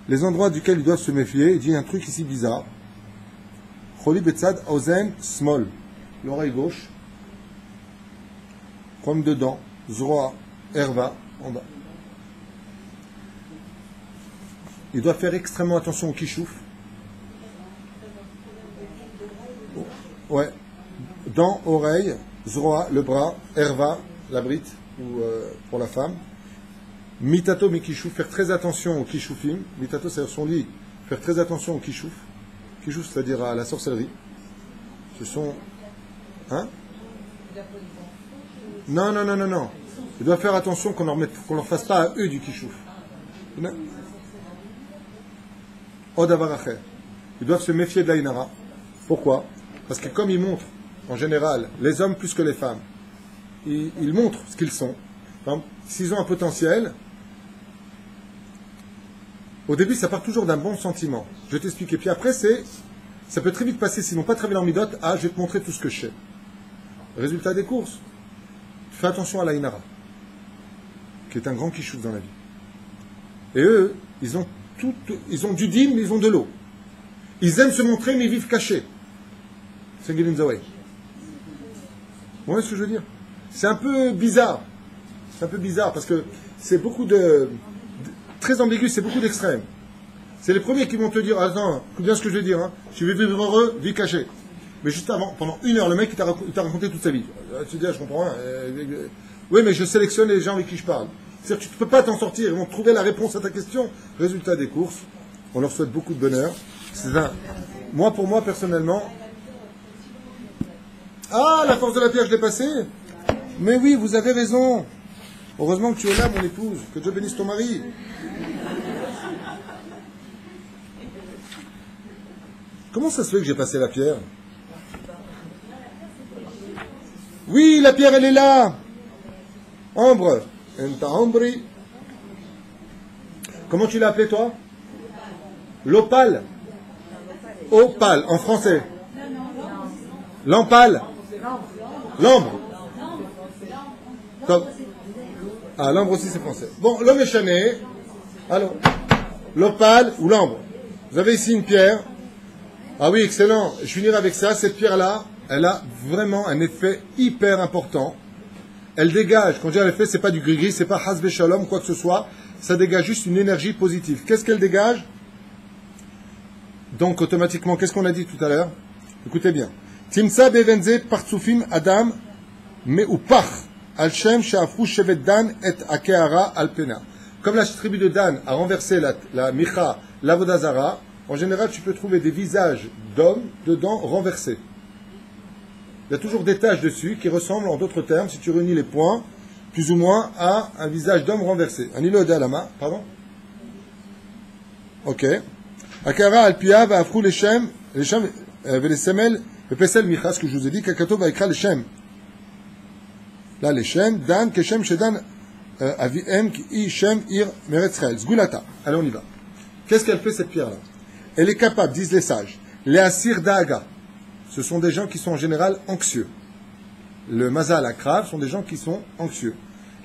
Les endroits duquel ils doivent se méfier, il dit un truc ici bizarre. Choli betzad ozen small, l'oreille gauche, comme dedans, zroa, erva, en bas. Il doit faire extrêmement attention au kishouf. Ouais. Dents, oreille, zroa, le bras, erva, la brite, ou pour la femme. Mitato, mikishouf, faire très attention au kishoufim. Mitato, c'est-à-dire son lit. Faire très attention au kishouf. Kishouf, c'est-à-dire à la sorcellerie. Ce sont... Hein? Non. Il doit faire attention qu'on leur fasse pas à eux du kishouf. Odavaracher. Ils doivent se méfier de l'Aïnara. Pourquoi? Parce que comme ils montrent, en général, les hommes plus que les femmes, ils montrent ce qu'ils sont. Par exemple, s'ils ont un potentiel, au début, ça part toujours d'un bon sentiment. Je vais t'expliquer. Puis après, ça peut très vite passer, s'ils n'ont pas travaillé leur midot, je vais te montrer tout ce que je sais. Résultat des courses. Fais attention à l'Aïnara, qui est un grand kishouf dans la vie. Et eux, ils ont du din, mais ils ont de l'eau. Ils aiment se montrer, mais ils vivent cachés. C'est Gilin Zawai. Vous voyez ce que je veux dire? C'est un peu bizarre. C'est un peu bizarre, parce que c'est beaucoup très ambigu, c'est beaucoup d'extrêmes. C'est les premiers qui vont te dire, attends, écoute bien ce que je vais dire, hein. Tu veux vivre heureux, vis caché. Mais juste avant, pendant 1 heure, le mec, il t'a raconté toute sa vie. Tu te dis, je comprends rien. Oui, mais je sélectionne les gens avec qui je parle. C'est-à-dire que tu ne peux pas t'en sortir. Ils vont trouver la réponse à ta question. Résultat des courses. On leur souhaite beaucoup de bonheur. Pour moi, personnellement... Ah, la force de la pierre, je l'ai passée. Mais oui, vous avez raison. Heureusement que tu es là, mon épouse. Que Dieu bénisse ton mari. Comment ça se fait que j'ai passé la pierre? Oui, la pierre, elle est là. Ambre. Enta Ambri. Comment tu l'as appelé, toi? L'opale. Opale, en français. L'empale. L'ambre. Ah, l'ambre aussi, c'est français. Bon, l'homme est chané. Alors, l'opale ou l'ambre. Vous avez ici une pierre. Ah oui, excellent. Je finirai avec ça. Cette pierre-là, elle a vraiment un effet hyper important. Elle dégage, quand je dis un effet, c'est pas du gris-gris, c'est pas hasbe shalom, quoi que ce soit. Ça dégage juste une énergie positive. Qu'est-ce qu'elle dégage? Donc, automatiquement, qu'est-ce qu'on a dit tout à l'heure? Écoutez bien. Timsa bevenze partsufim adam meupach al shem she'afru shevet Dan et akeara al pena. Comme la tribu de Dan a renversé la micha, l'avodazara, en général, tu peux trouver des visages d'hommes dedans renversés. Il y a toujours des taches dessus qui ressemblent, en d'autres termes, si tu réunis les points, plus ou moins à un visage d'homme renversé. Un îlot d'alama, pardon? Ok. Akara al-pia va afrou les shem, les semel, le pesel micha, ce que je vous ai dit, kakato va écrire les shem. Là, les shem, dan, keshem, shedan, aviem, ki shem, ir, meretzrael, zgulata. Allez, on y va. Qu'est-ce qu'elle fait, cette pierre-là? Elle est capable, disent les sages, les asir daaga. Ce sont des gens qui sont en général anxieux. Le mazal akrav sont des gens qui sont anxieux.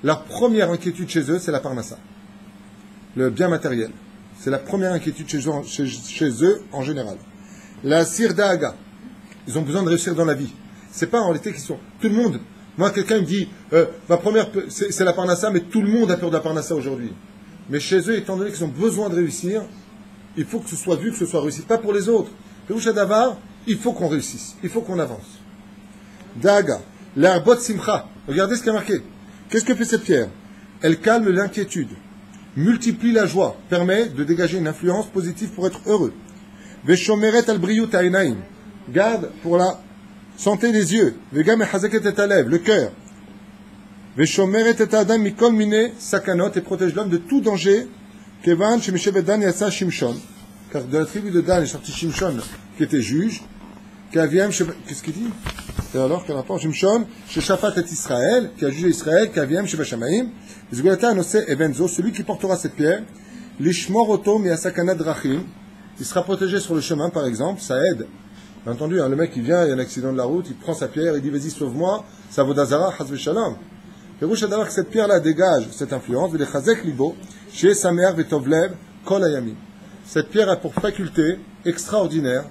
Leur première inquiétude chez eux, c'est la parnassa. Le bien matériel. C'est la première inquiétude chez eux en général. La sirdaga. Ils ont besoin de réussir dans la vie. C'est pas en réalité qu'ils sont... Tout le monde... Moi, quelqu'un me dit, ma première... C'est la parnassa, mais tout le monde a peur de la parnassa aujourd'hui. Mais chez eux, étant donné qu'ils ont besoin de réussir, il faut que ce soit vu, que ce soit réussi. Pas pour les autres. Le Davar, il faut qu'on réussisse. Il faut qu'on avance. Daga. L'arbot simcha. Regardez ce qu'il y a marqué. Qu'est-ce que fait cette pierre? Elle calme l'inquiétude, multiplie la joie, permet de dégager une influence positive pour être heureux. Veshomeret al briyut ha'enaim. Garde pour la santé des yeux. Vegam echazaket et alev, le cœur. Veshomeret et adam mikol mine sakanot, et protège l'homme de tout danger. Kevan shemeshevet Dan yasa Shimshon. Car de la tribu de Dan est sorti Shimshon, qui était juge. Qu'est-ce qu'il dit? Et alors, quel rapport? Shimshon, chez Shaphat et Israël, qui a jugé Israël, Kaviem, chez Bashamaim, celui qui portera cette pierre, Lishmor Oto Miasakana Drachim, il sera protégé sur le chemin, par exemple, ça aide. Bien entendu, hein, le mec, il vient, il y a un accident de la route, il prend sa pierre, il dit, vas-y, sauve-moi, ça vaut d'Azara, Hazve Shalom. Perouche d'abord que cette pierre-là dégage cette influence, Velechazek Libo, chez Samer Vetovlev, Kol Ayami. Cette pierre a pour faculté extraordinaire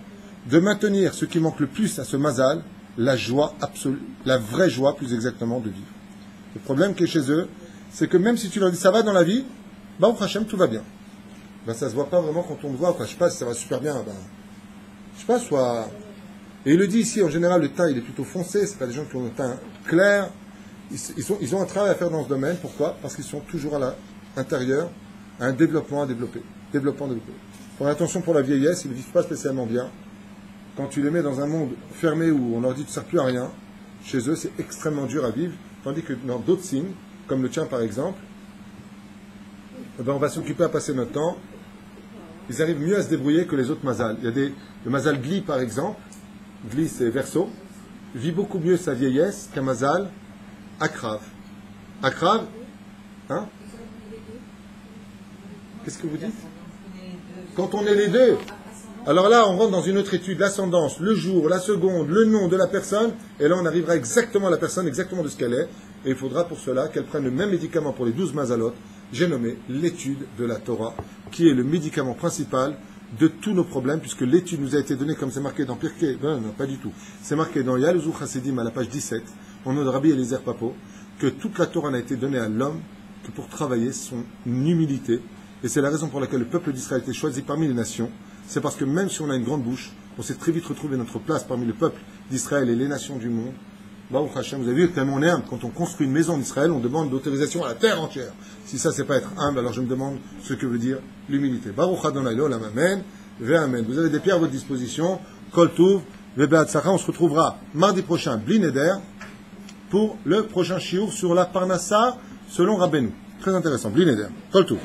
de maintenir ce qui manque le plus à ce mazal, la joie absolue, la vraie joie plus exactement de vivre. Le problème qui est chez eux, c'est que même si tu leur dis ça va dans la vie, bah au Hachem tout va bien. Ben ça se voit pas vraiment quand on te voit, quoi. Je sais pas si ça va super bien, ben, je sais pas, soit... Et il le dit ici, en général, le teint il est plutôt foncé, c'est pas des gens qui ont le teint clair. Ils ont un travail à faire dans ce domaine, pourquoi? Parce qu'ils sont toujours à l'intérieur, à un développement à développer. Faut attention pour la vieillesse, ils ne vivent pas spécialement bien. Quand tu les mets dans un monde fermé où on leur dit que tu ne sers plus à rien, chez eux c'est extrêmement dur à vivre, tandis que dans d'autres signes, comme le tien par exemple, ben on va s'occuper à passer notre temps, ils arrivent mieux à se débrouiller que les autres mazal. Il y a le mazal Gli par exemple, Gli c'est Verseau, vit beaucoup mieux sa vieillesse qu'un mazal Akrav. Akrav, hein? Qu'est-ce que vous dites? Quand on est les deux. Alors là, on rentre dans une autre étude, l'ascendance, le jour, la seconde, le nom de la personne, et là on arrivera exactement à la personne, exactement de ce qu'elle est, et il faudra pour cela qu'elle prenne le même médicament pour les 12 mazalot. J'ai nommé l'étude de la Torah, qui est le médicament principal de tous nos problèmes, puisque l'étude nous a été donnée, comme c'est marqué dans Pirkei, non, pas du tout, c'est marqué dans Yaluzou Chassidim à la page 17, au nom de Rabbi Eliezer Papo, que toute la Torah n'a été donnée à l'homme que pour travailler son humilité, et c'est la raison pour laquelle le peuple d'Israël a été choisi parmi les nations. C'est parce que même si on a une grande bouche, on s'est très vite retrouvé notre place parmi le peuple d'Israël et les nations du monde. Baruch Hashem, vous avez vu que tellement on est humble, quand on construit une maison en Israël, on demande l'autorisation à la terre entière. Si ça, c'est pas être humble, alors je me demande ce que veut dire l'humilité. Baruch Adonai Olam Amen, Ve Amen. Vous avez des pierres à votre disposition. Kol Tuv, Ve Be'atzlacha. On se retrouvera mardi prochain, Bli Neder, pour le prochain shiur sur la Parnassa selon Rabbeinu. Très intéressant, Bli Neder. Kol Tuv.